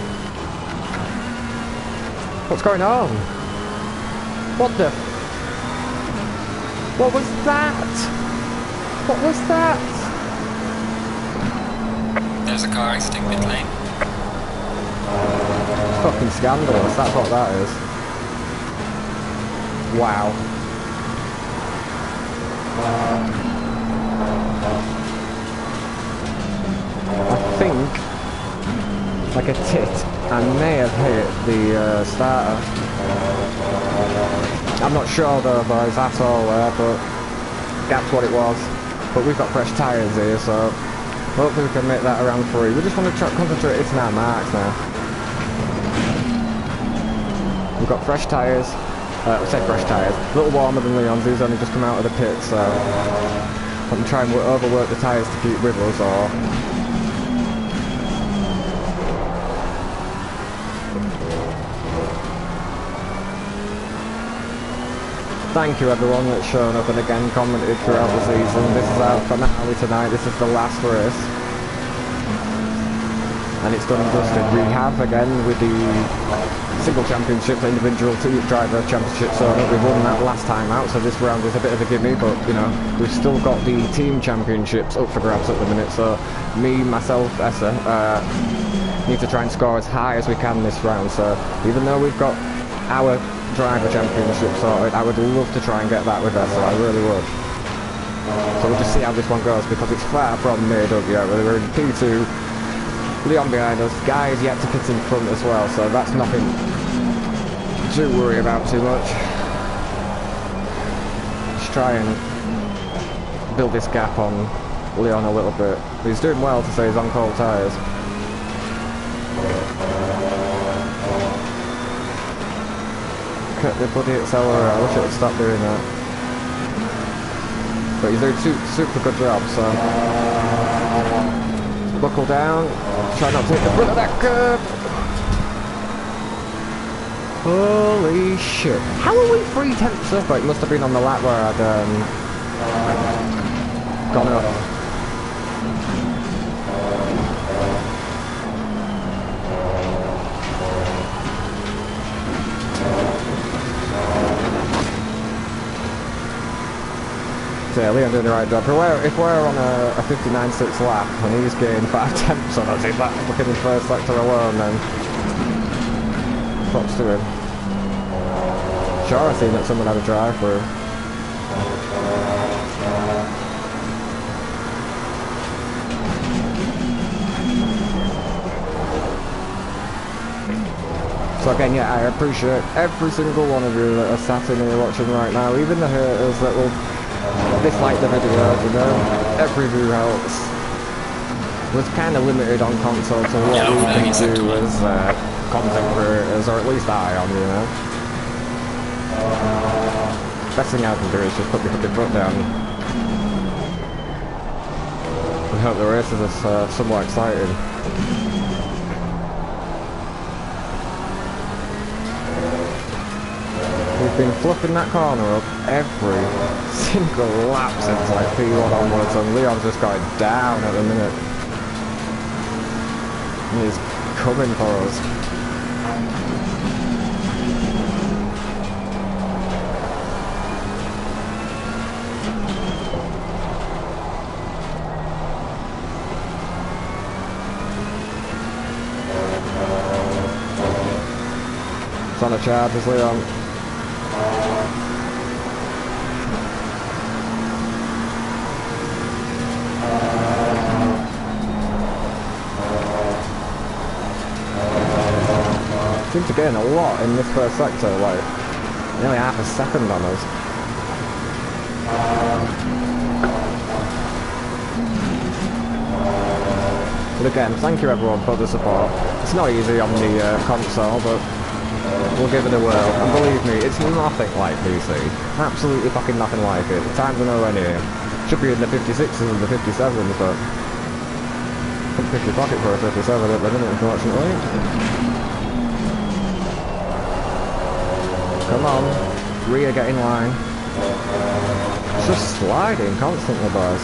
[SPEAKER 1] What's going on? What the? What was that? What was that?
[SPEAKER 2] there's a car exiting mid lane.
[SPEAKER 1] Fucking scandalous, that's what that is. Wow. I think, like a tit, I may have hit the starter. I'm not sure though, boys, at all there, but that's what it was. But we've got fresh tyres here, so hopefully we can make that around 3. We just want to concentrate hitting our marks now. We've got fresh tyres. I say fresh tyres. A little warmer than Leon's. He's only just come out of the pit, so I can try and overwork the tyres to keep with us, or thank you everyone that's shown up and again commented throughout the season. This is our finale tonight. This is the last race. And it's done and dusted. We have again with the single championship, individual driver championship, so we won that last time out, so this round is a bit of a gimme, but you know, we've still got the team championships up for grabs at the minute, so me, myself, Essa, need to try and score as high as we can this round. So even though we've got our driver championship sorted, I would love to try and get that with Essa, I really would. So we'll just see how this one goes, because it's far from made up yet. We're in P2, Leon behind us, Guy is yet to pit in front as well, so that's nothing to worry about too much. Just try and build this gap on Leon a little bit. He's doing well to say he's on cold tyres. Cut the bloody accelerator, I wish it would stop doing that. But he's doing super good job, so buckle down, try not to hit the front of that curb. Holy shit. How are we 3/10 up? It must have been on the lap where I'd gone up. So Leon doing the right job. If we're on a 59.6 lap and he's gained 5/10 on us in that fucking first sector alone, then props to him. Sure, I've seen that someone had a drive through. So again, yeah, I appreciate every single one of you that are sat in here watching right now, even the haters that will dislike the video, you know, every view helps. Was kind of limited on console to what we can do as content creators, or at least I am, you know. Best thing I can do is just put my fucking foot down. We hope the races are somewhat exciting. We've been fluffing that corner up every single lap since like P1 onwards, and Leon's just going down at the minute. He's coming for us. It's on a charge, is Leon. Seems to gain a lot in this first sector, like nearly half a second on us. But again, thank you everyone for the support. It's not easy on the console, but we'll give it a whirl. And believe me, it's nothing like PC. Absolutely fucking nothing like it. The times are nowhere near. Should be in the 56s and the 57s, but couldn't pick your pocket for a 57 at the minute, unfortunately. Come on, Rhea, get in line. It's just sliding constantly, boys.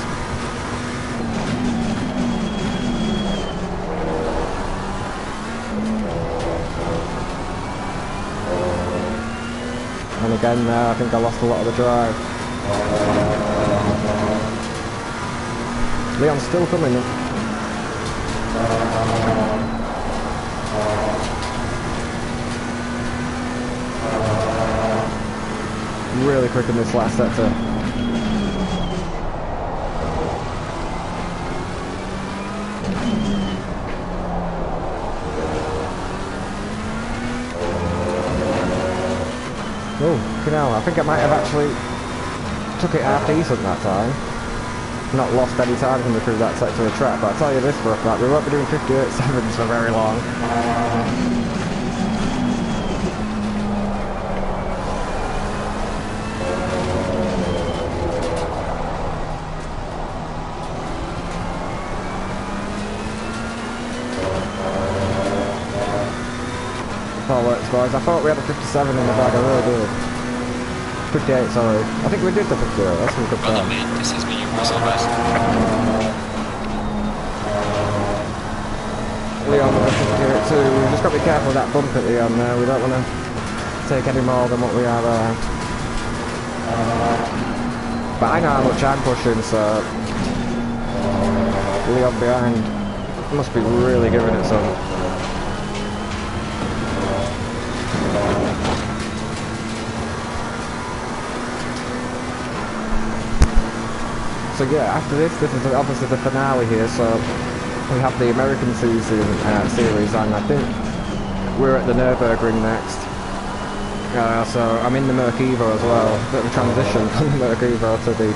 [SPEAKER 1] And again, I think I lost a lot of the drive. Leon's still coming. Really quick in this last sector. Oh, you know, I think I might have actually took it half decent that time. Not lost any time coming through that sector of the track, but I'll tell you this for a fact, we won't be doing 58.7s for very long. Bollocks, boys. I thought we had a 57 in the bag, I really did. 58, sorry. I think we did the 58, that's some good
[SPEAKER 2] Well,
[SPEAKER 1] time.
[SPEAKER 2] mate, this has been your personal best.
[SPEAKER 1] Leon with the 58 too. We've just got to be careful of that bump at the end there. We don't want to take any more than what we are there. But I know how much I'm pushing, so Leon behind must be really giving it some. So yeah, after this is obviously the finale here, so we have the American series, and I think we're at the Nürburgring next. So I'm in the Merc Evo as well, bit of a transition from the Merc Evo to the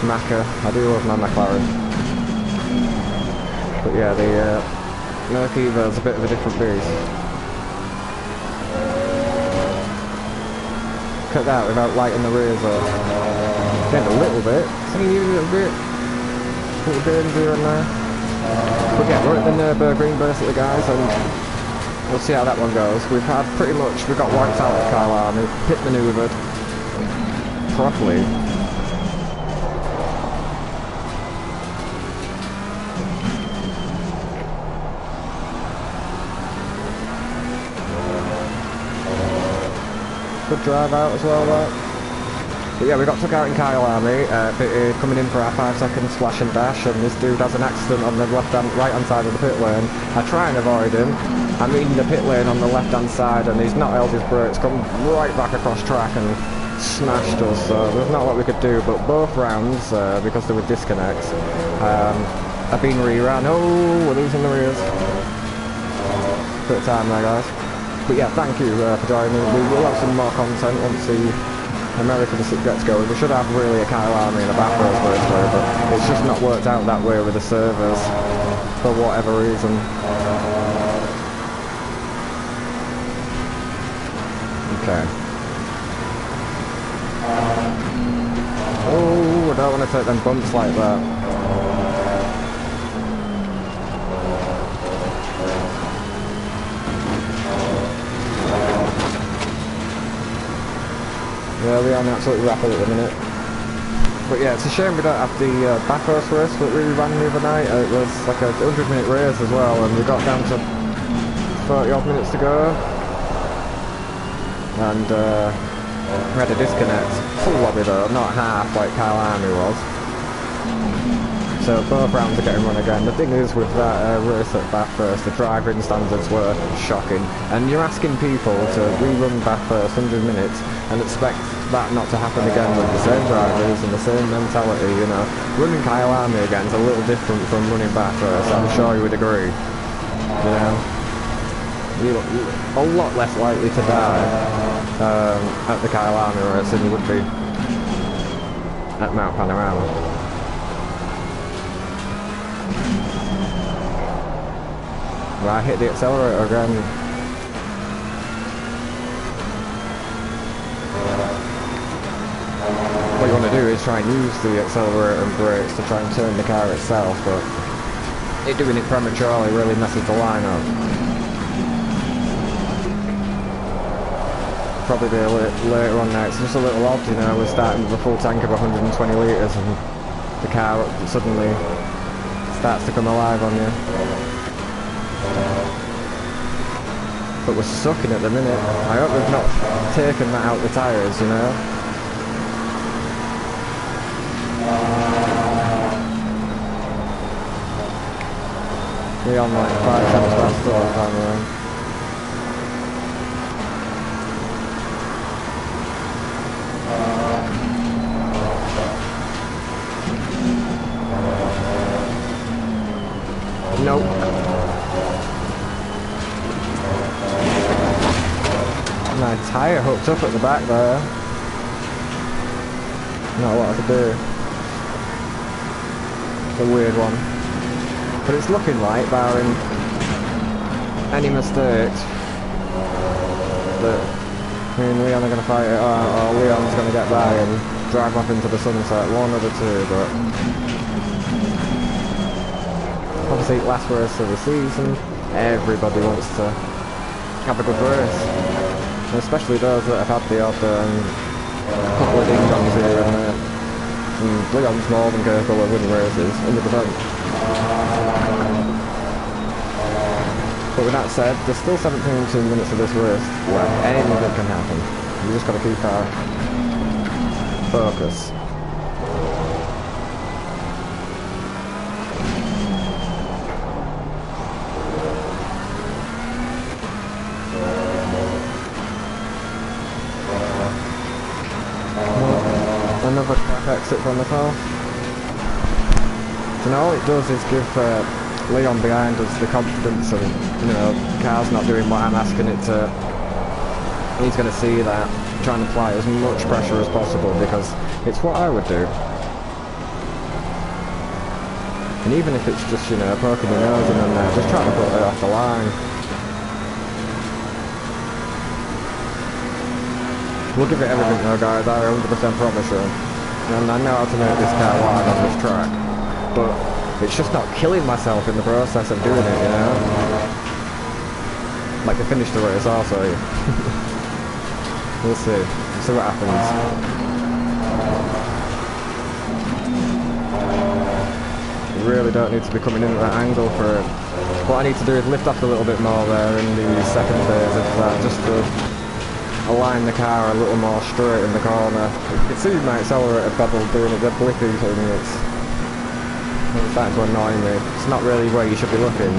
[SPEAKER 1] Macca. I do love my McLaren. But yeah, the Merc Evo is a bit of a different beast. Cut that without lighting the rears up. Getting a little bit, see you a little bit here and there. But yeah, we're at the Nürburgring basically, guys, and we'll see how that one goes. We've got wiped out at Kyle Army, pit manoeuvred properly. Good drive out as well, though. But yeah, we got took out in Kyle Army, coming in for our 5 second splash and dash, and this dude has an accident on the right hand side of the pit lane. I try and avoid him. I'm in the pit lane on the left hand side, and he's not held his brakes, come right back across track and smashed us, so there's not a lot we could do. But both rounds, because there were disconnects, have been reran. Oh, we're losing the rears. Bit of time there, guys. But yeah, thank you for joining. We will have some more content once the American gets going. We should have really a Kyle Army and a Bathurst virtually, but it's just not worked out that way with the servers for whatever reason. Okay. Oh, I don't want to take them bumps like that. Yeah, we are absolutely rapid at the minute. But yeah, it's a shame we don't have the Bathurst race that we ran the other night. It was like a 100-minute race as well, and we got down to 30 odd minutes to go. And we had a disconnect. Full lobby though, not half like Kyle Army was. So both rounds are getting run again. The thing is with that race at Bathurst, the driving standards were shocking. And you're asking people to rerun Bathurst 100 minutes and expect that not to happen again with the same drivers and the same mentality, you know. Running Kyle Army again is a little different from running Bathurst, I'm sure you would agree. You know? You're a lot less likely to die at the Kyle Army race than you would be at Mount Panorama. Right, hit the accelerator again. What you want to do is try and use the accelerator and brakes to try and turn the car itself, but doing it prematurely really messes the line up. Probably be a later on now. It's just a little odd, you know, we're starting with a full tank of 120 litres and the car suddenly starts to come alive on you. But we're sucking at the minute. I hope we've not taken that out the tyres, you know. Leon like 5 times faster all the time around. Nope. My tyre hooked up at the back there. Not a lot to do. It's a weird one. But it's looking like, barring any mistakes, that me and Leon are going to fight it out, or Leon's going to get by and drive off into the sunset, one of the two, but obviously last race of the season, everybody wants to have a good race, and especially those that have had the odd couple of ding-dongs here and there. And Leon's more than capable of winning races, 100%. But with that said, there's still 17 minutes of this race where anything can happen. You just got to keep our focus. Another track exit from the car. So now all it does is give Leon behind us the confidence of, you know, the car's not doing what I'm asking it to. He's going to see that, trying to apply as much pressure as possible, because it's what I would do. And even if it's just, you know, poking your nose in and just trying to put it off the line. We'll give it everything though, guys, I 100% promise you. And I know how to make this car wide on this track. But it's just not killing myself in the process of doing it, you know? Like I finished the race also. We'll see. We'll see what happens. You really don't need to be coming in at that angle for it. What I need to do is lift off a little bit more there in the second phase of that, just to align the car a little more straight in the corner. You can see my accelerator pedal doing it, the blippy thing, it's starting to annoy me. It's not really where you should be looking.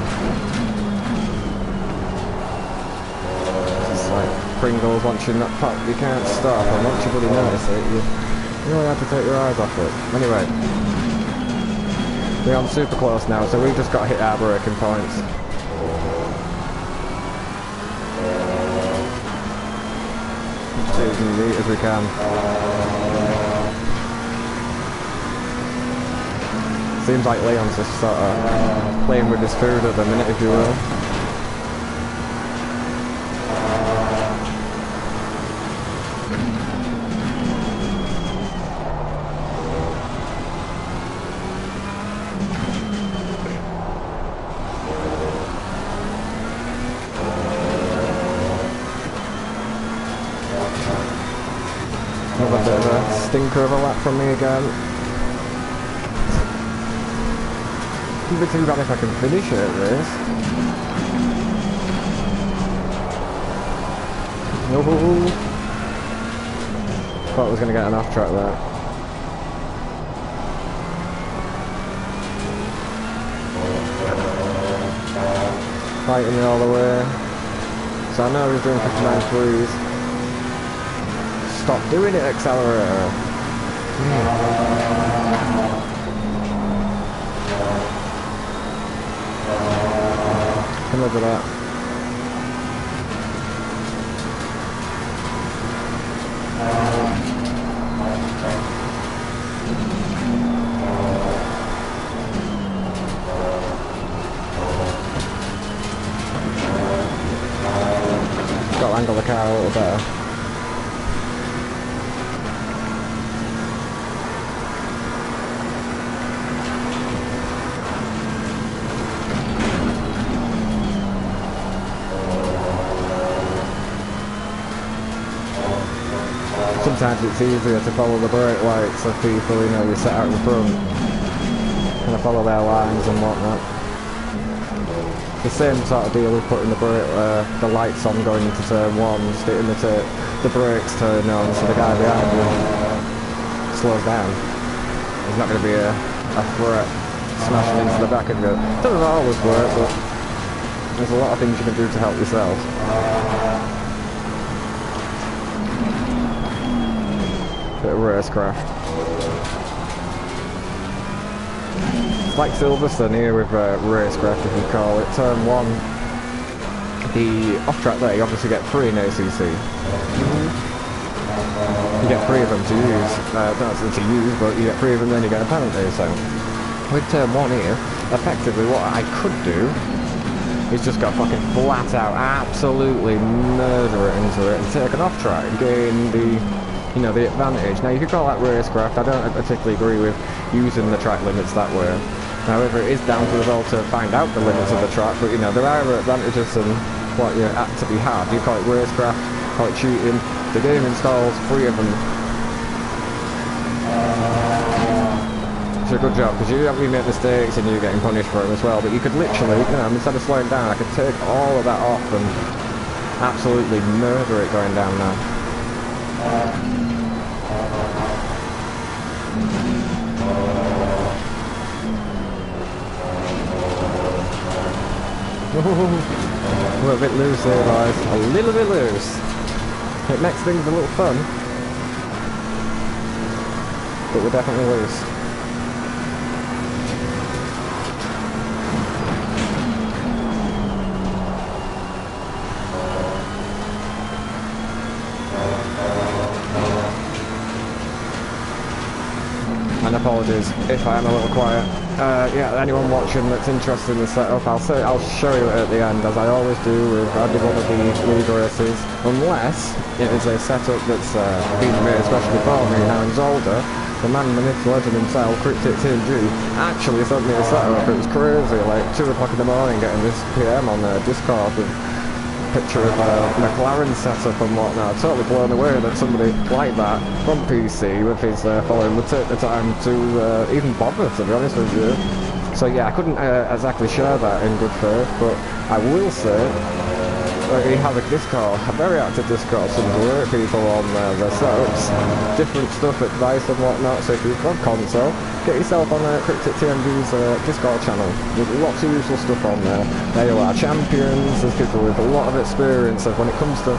[SPEAKER 1] It's like Pringles, once you're not pop, you can't stop, and once you really notice it, you really have to take your eyes off it. Anyway, we're on super close now, so we've just got to hit our braking points. As neat as we can. Seems like Leon's just sort of playing with his food at the minute, if you will. Another bit of a stinker of a lap from me again. It'd be too bad if I can finish it at this. No. Thought I was going to get an off track there. Fighting me all the way. So I know he's doing 59 threes. Stop doing it, accelerator. Come over that. Got to angle the car a little better. Sometimes it's easier to follow the brake lights of people, you know, you set out in front, kind of follow their lines and whatnot. The same sort of deal with putting the lights on going into turn one, sticking the brakes turn on so the guy behind you slows down. He's not going to be a threat smashing into the back of you. Doesn't always work, but there's a lot of things you can do to help yourself. Bit of racecraft. It's like SilverStone here with racecraft, if you call it. Turn 1, the off-track there, you obviously get 3 in ACC. You get 3 of them to use. Not to use, but you get 3 of them, then you get a penalty. So with turn 1 here, effectively what I could do is just go fucking flat out, absolutely murder it into it, and take an off-track, gain the, you know, the advantage. Now you could call that racecraft. I don't particularly agree with using the track limits that way. However, it is down to us all to find out the limits of the track, but you know, there are advantages and what you actively have. You call it racecraft, call it cheating. The game installs 3 of them. It's a good job, because you don't really make mistakes and you're getting punished for it as well, but you could literally, you know, instead of slowing down, I could take all of that off and absolutely murder it going down now. We're a bit loose here, guys. A little bit loose. It makes things a little fun, but we're definitely loose. And apologies if I am a little quiet. Yeah, anyone watching that's interested in the setup, I'll show you it at the end, as I always do with every one of the league races, unless it is a setup that's been made especially for me. Now in Zolder, the man, the myth, legend himself, Cryptic TNG, actually sent me a setup. It was crazy, like 2 o'clock in the morning, getting this PM on Discord with picture of McLaren setup and whatnot. Totally blown away that somebody like that from PC with his following would take the time to even bother, to be honest with you. So yeah, I couldn't exactly share that in good faith, but I will say we have a Discord, a very active Discord, some great people on their setups, different stuff, advice and whatnot. So if you've got console, get yourself on Cryptic TMG's Discord channel. There's lots of useful stuff on there. There you are, champions, there's people with a lot of experience of when it comes to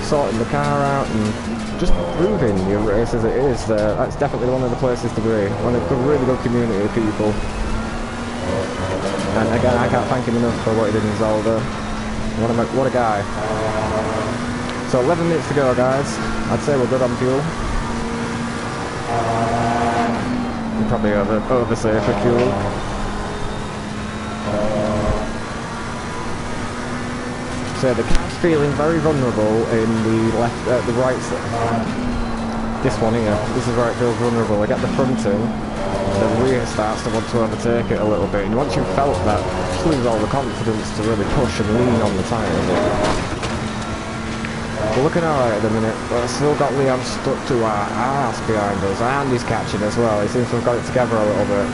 [SPEAKER 1] sorting the car out and just proving your race as it is. That's definitely one of the places to be. One of the really good community of people. And again, I can't thank him enough for what he did in Zelda. What a guy. So 11 minutes to go, guys. I'd say we're good on fuel. We're probably oversafe for fuel. So the car's feeling very vulnerable in the right side. This one here. This is where it feels vulnerable. I get the front in. The rear starts to want to overtake it a little bit, and once you've felt that, just lose all the confidence to really push and lean on the tyres. We're looking alright at the minute, but I've still got Liam stuck to our arse behind us, and he's catching as well. He seems to have got it together a little bit.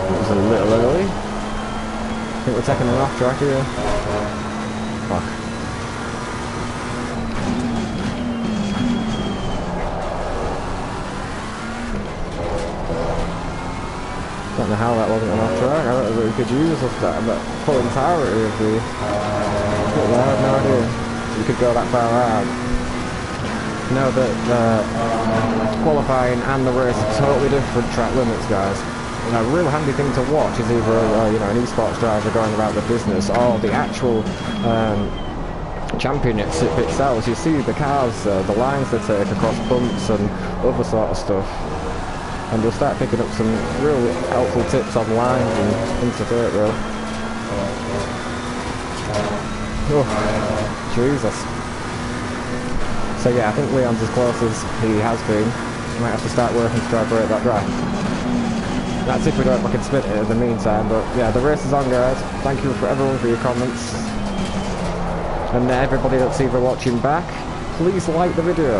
[SPEAKER 1] It was a little early. I think we're taking an off track here. Fuck. I don't know how that wasn't an off track. I don't know if we could use that, but full entirety of the... I have no idea. You could go that far out. No, but qualifying and the race are totally different track limits, guys. A real handy thing to watch is either you know, an esports driver going about the business or the actual championship itself. You see the cars, the lines they take across bumps and other sort of stuff. And you'll start picking up some real helpful tips on lines and things to do it, really. Oh, Jesus. So yeah, I think Leon's as close as he has been. Might have to start working to try and break that draft. That's if we don't fucking spin it in the meantime, but yeah, the race is on, guys. Thank you for everyone for your comments. And everybody that's either watching back, please like the video,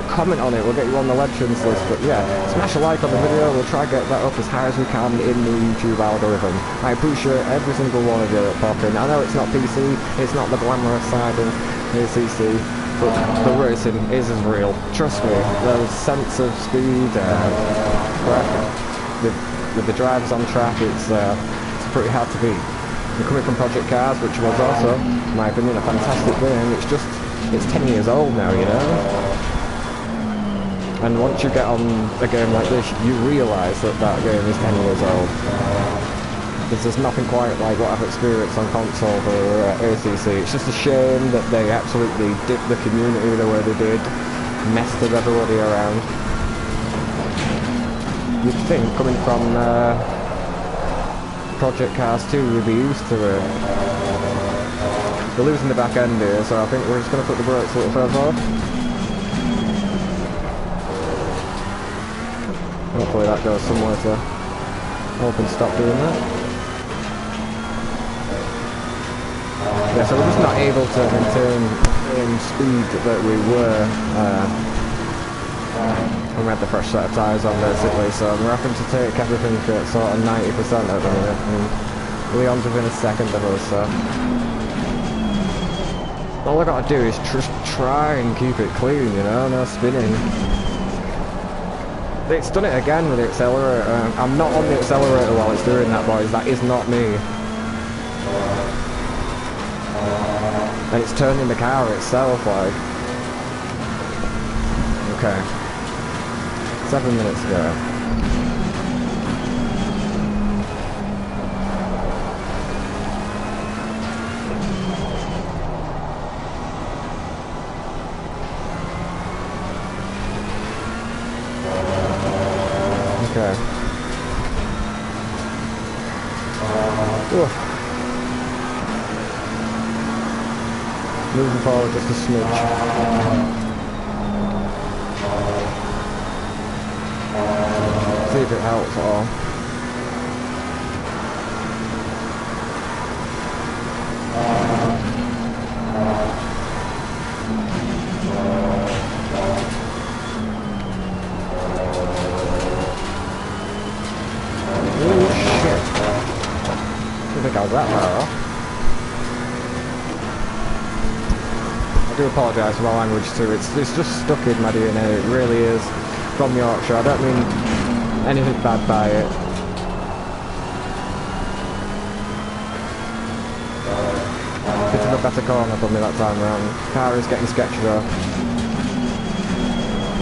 [SPEAKER 1] comment on it, we'll get you on the legends list. But yeah, smash a like on the video, we'll try and get that up as high as we can in the YouTube algorithm. I appreciate every single one of you that pop in. I know it's not PC, it's not the glamorous side of ACC, but the racing is as real. Trust me, the sense of speed, with the drivers on track, it's pretty hard to beat. You're coming from Project Cars, which was also, in my opinion, a fantastic game. It's 10 years old now, you know? And once you get on a game like this, you realise that that game is 10 years old. Because there's nothing quite like what I've experienced on console for ACC. It's just a shame that they absolutely dipped the community the way they did, messed with everybody around. You'd think, coming from Project Cars 2, we'd be used to it. We're losing the back end here, so I think we're just going to put the brakes a little further off. Hopefully that goes somewhere to help and stop doing that. Yeah, so we're just not able to maintain the same speed that we were when we had the fresh set of tyres on, basically. So we're having to take everything at sort of 90% at the minute, and Leon's within a second of us, so all I gotta do is just try and keep it clean, you know, no spinning. It's done it again with the accelerator. I'm not on the accelerator while it's doing that, boys. That is not me. And it's turning the car itself, like. Okay. 7 minutes ago. Okay. Oof. Moving forward just a smidge. See if it helps at all. I think I was that far off. I do apologise for my language too, it's just stuck in my DNA, it really is. From Yorkshire, I don't mean anything bad by it. Bit of a better corner for me that time round. Car is getting sketchy though.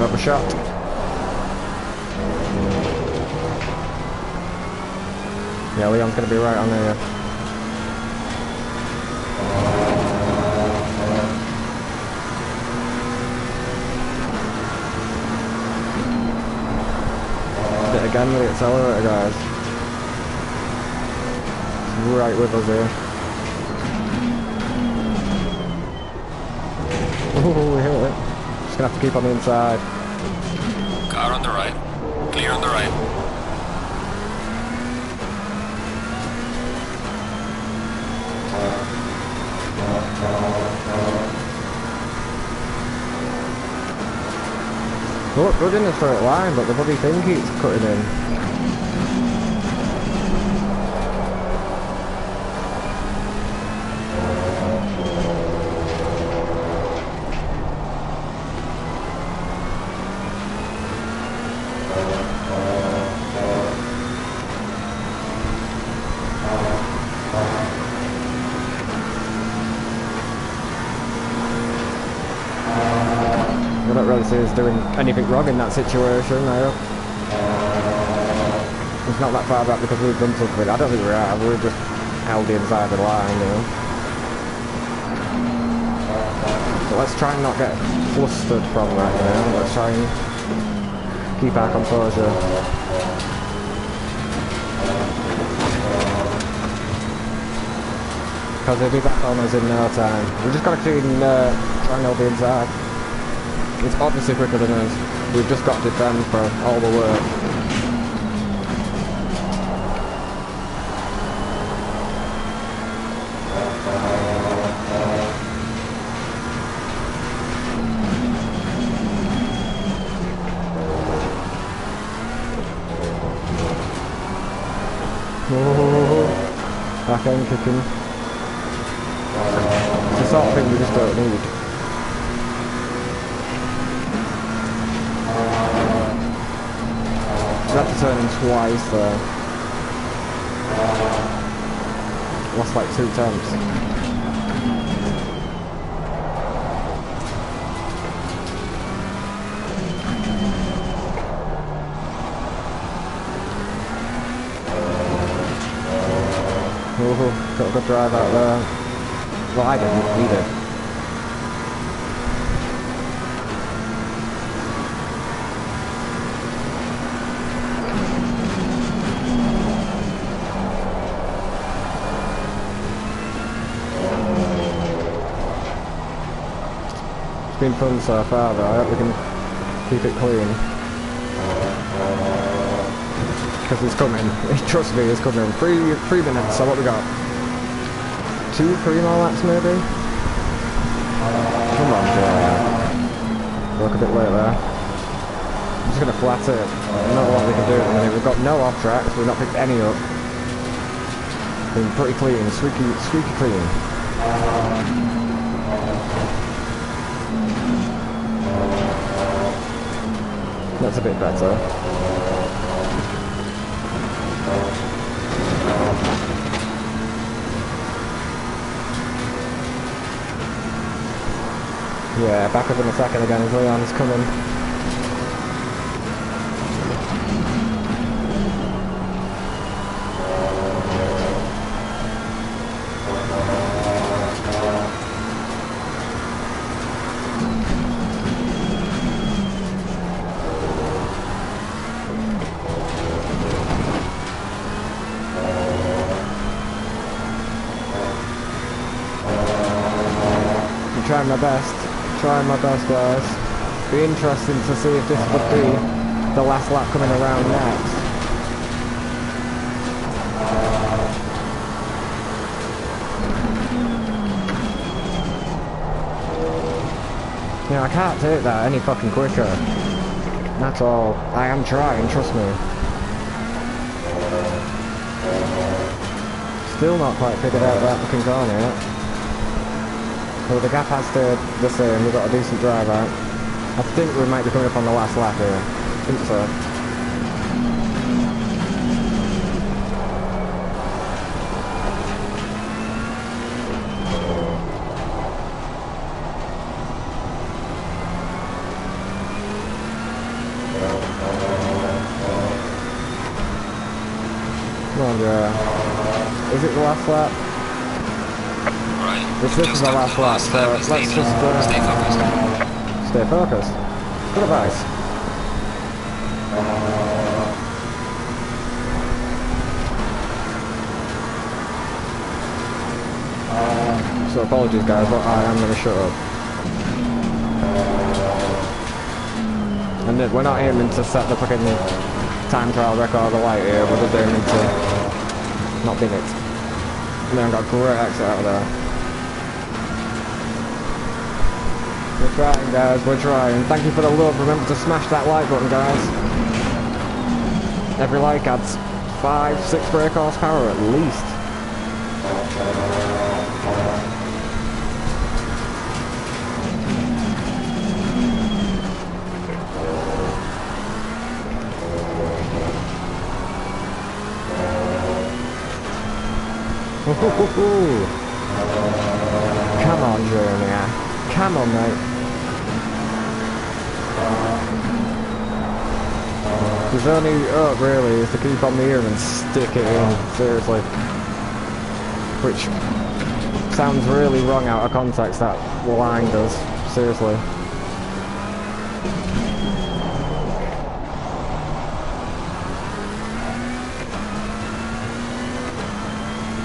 [SPEAKER 1] Overshot. Yeah, Leon's going to be right on here. Did it again with the accelerator, guys. It's right with us here. Ooh, we hit it. Just going to have to keep on the inside.
[SPEAKER 2] Car on the right. Clear on the right.
[SPEAKER 1] Look, good in the straight line, but the bloody thing keeps cutting in. I don't really see us doing anything wrong in that situation, I hope. It's not that far back because we've done something. I don't think we have, we've just held the inside of the line, you know. So let's try and not get flustered from that, you know. Let's try and keep our composure. Because they'll be back on us in no time. We just got to try and hold the inside. It's obviously quicker than us. We've just got to defend for all the work. Oh, back end kicking. It's the sort of thing we just don't need. We had to turn in twice there. Lost like 2 tenths. Ooh, got a good drive out there. Well, I didn't, he did. It's been fun so far though, I hope we can keep it clean. Because it's coming, trust me, it's coming. 3 minutes, so what we got? 2-3 more laps maybe? Come on, Joe. Look a bit late there. I'm just going to flat it. I don't know what we can do at the minute. We've got no off tracks, we've not picked any up. Been pretty clean, squeaky clean. That's a bit better. Yeah, back up in a second again as Leon's coming. I'm trying my best. Trying my best, guys. Be interesting to see if this would be the last lap coming around next. You know, I can't take that any fucking quicker. That's all. I am trying, trust me. Still not quite figured out that fucking corner yet. Well, the gap has stayed the same, we've got a decent drive out. I think we might be coming up on the last lap here. I think so. Come on, Joe. Is it the last lap? This is the last lap, so let's just
[SPEAKER 2] stay focused.
[SPEAKER 1] Stay focused. Good advice. So apologies guys, but I am going to shut up. And we're not aiming to set the fucking time trial record of the light here, we're just aiming to not bin it. And then got a great exit out of there. We're trying, guys, we're trying. Thank you for the love. Remember to smash that like button, guys. Every like adds 5-6 brake horsepower at least. Come on, Jeremy. Come on, mate. There's only hope, really, is to keep on the ear and stick it in, seriously. Which sounds really wrong out of context, that line does, seriously.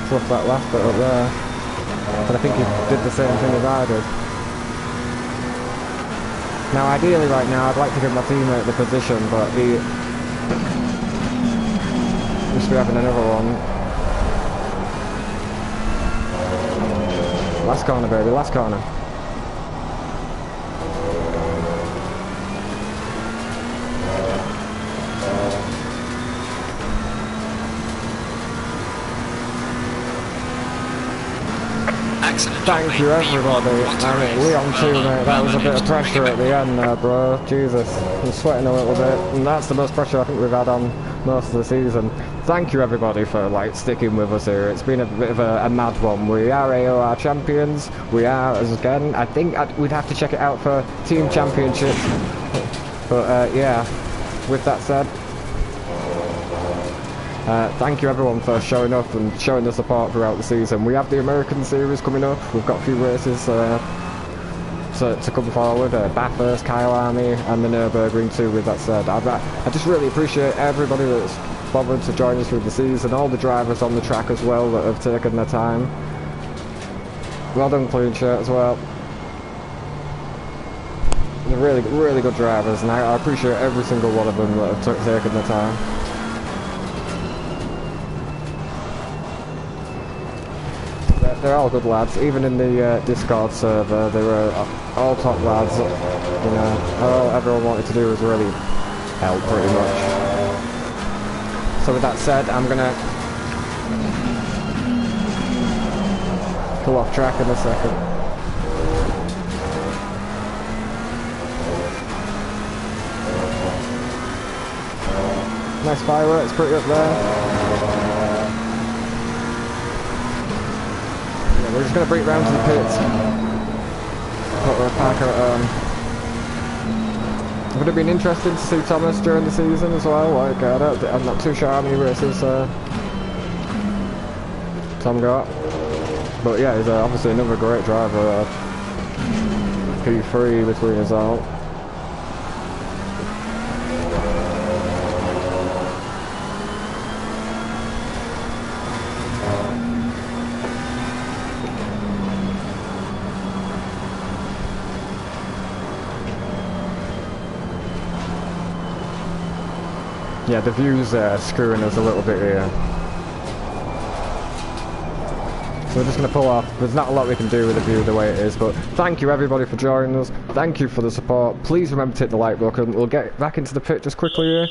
[SPEAKER 1] Fluff that last bit up there. But I think he did the same thing as I did. Now ideally right now I'd like to give my teammate the position, but he must be having another one. Last corner, baby, last corner.
[SPEAKER 2] excellent job,
[SPEAKER 1] thank
[SPEAKER 2] mate.
[SPEAKER 1] you
[SPEAKER 2] Me
[SPEAKER 1] everybody.
[SPEAKER 2] one. What a
[SPEAKER 1] I mean,
[SPEAKER 2] race.
[SPEAKER 1] Leon too, mate. That was a bit of pressure at the end there, bro. Jesus, I'm sweating a little bit, and that's the most pressure I think we've had on most of the season. Thank you everybody for like sticking with us here. It's been a bit of a mad one. We are AoR champions. We are, as again, I think we'd have to check it out for team championships. But yeah, with that said, thank you everyone for showing up and showing the support throughout the season. We have the American Series coming up. We've got a few races to come forward. Bathurst, Kyle Army and the Nürburgring too. With that said, I just really appreciate everybody that's bothered to join us through the season. All the drivers on the track as well that have taken their time. Well done, Clean Shirt, as well. They're really, really good drivers, and I appreciate every single one of them that have taken their time. They're all good lads. Even in the Discord server, they were all top lads. You know, all everyone wanted to do was really help, pretty much. So with that said, I'm gonna pull off track in a second. Nice fireworks, pretty up there. Yeah, we're just gonna break round to the pits. Put our parker at Would it have been interesting to see Thomas during the season as well? Like, I'm not too sure how many races Tom got. But yeah, he's obviously another great driver. P3 between us all. Yeah, the view's screwing us a little bit here. So we're just going to pull off. There's not a lot we can do with the view the way it is, but thank you everybody for joining us. Thank you for the support. Please remember to hit the like button. We'll get back into the pit just quickly here.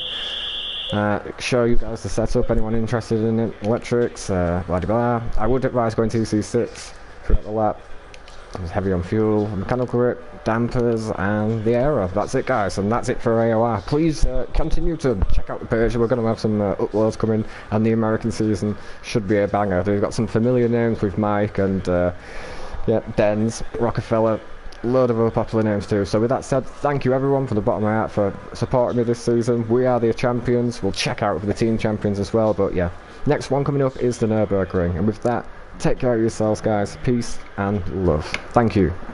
[SPEAKER 1] Show you guys the setup, anyone interested in it. Electrics, blah blah blah. I would advise going TC6 throughout the lap. It's heavy on fuel, mechanical grip, dampers, and the aero. That's it, guys, and that's it for AoR. Please continue to check out the page. We're going to have some uploads coming, and the American season should be a banger. We've got some familiar names with Mike and yeah, Denz, Rockefeller, load of other popular names too. So with that said, thank you everyone from the bottom of my heart for supporting me this season. We are the champions. We'll check out for the team champions as well, but yeah, next one coming up is the Nürburgring, and with that, take care of yourselves, guys. Peace and love. Thank you.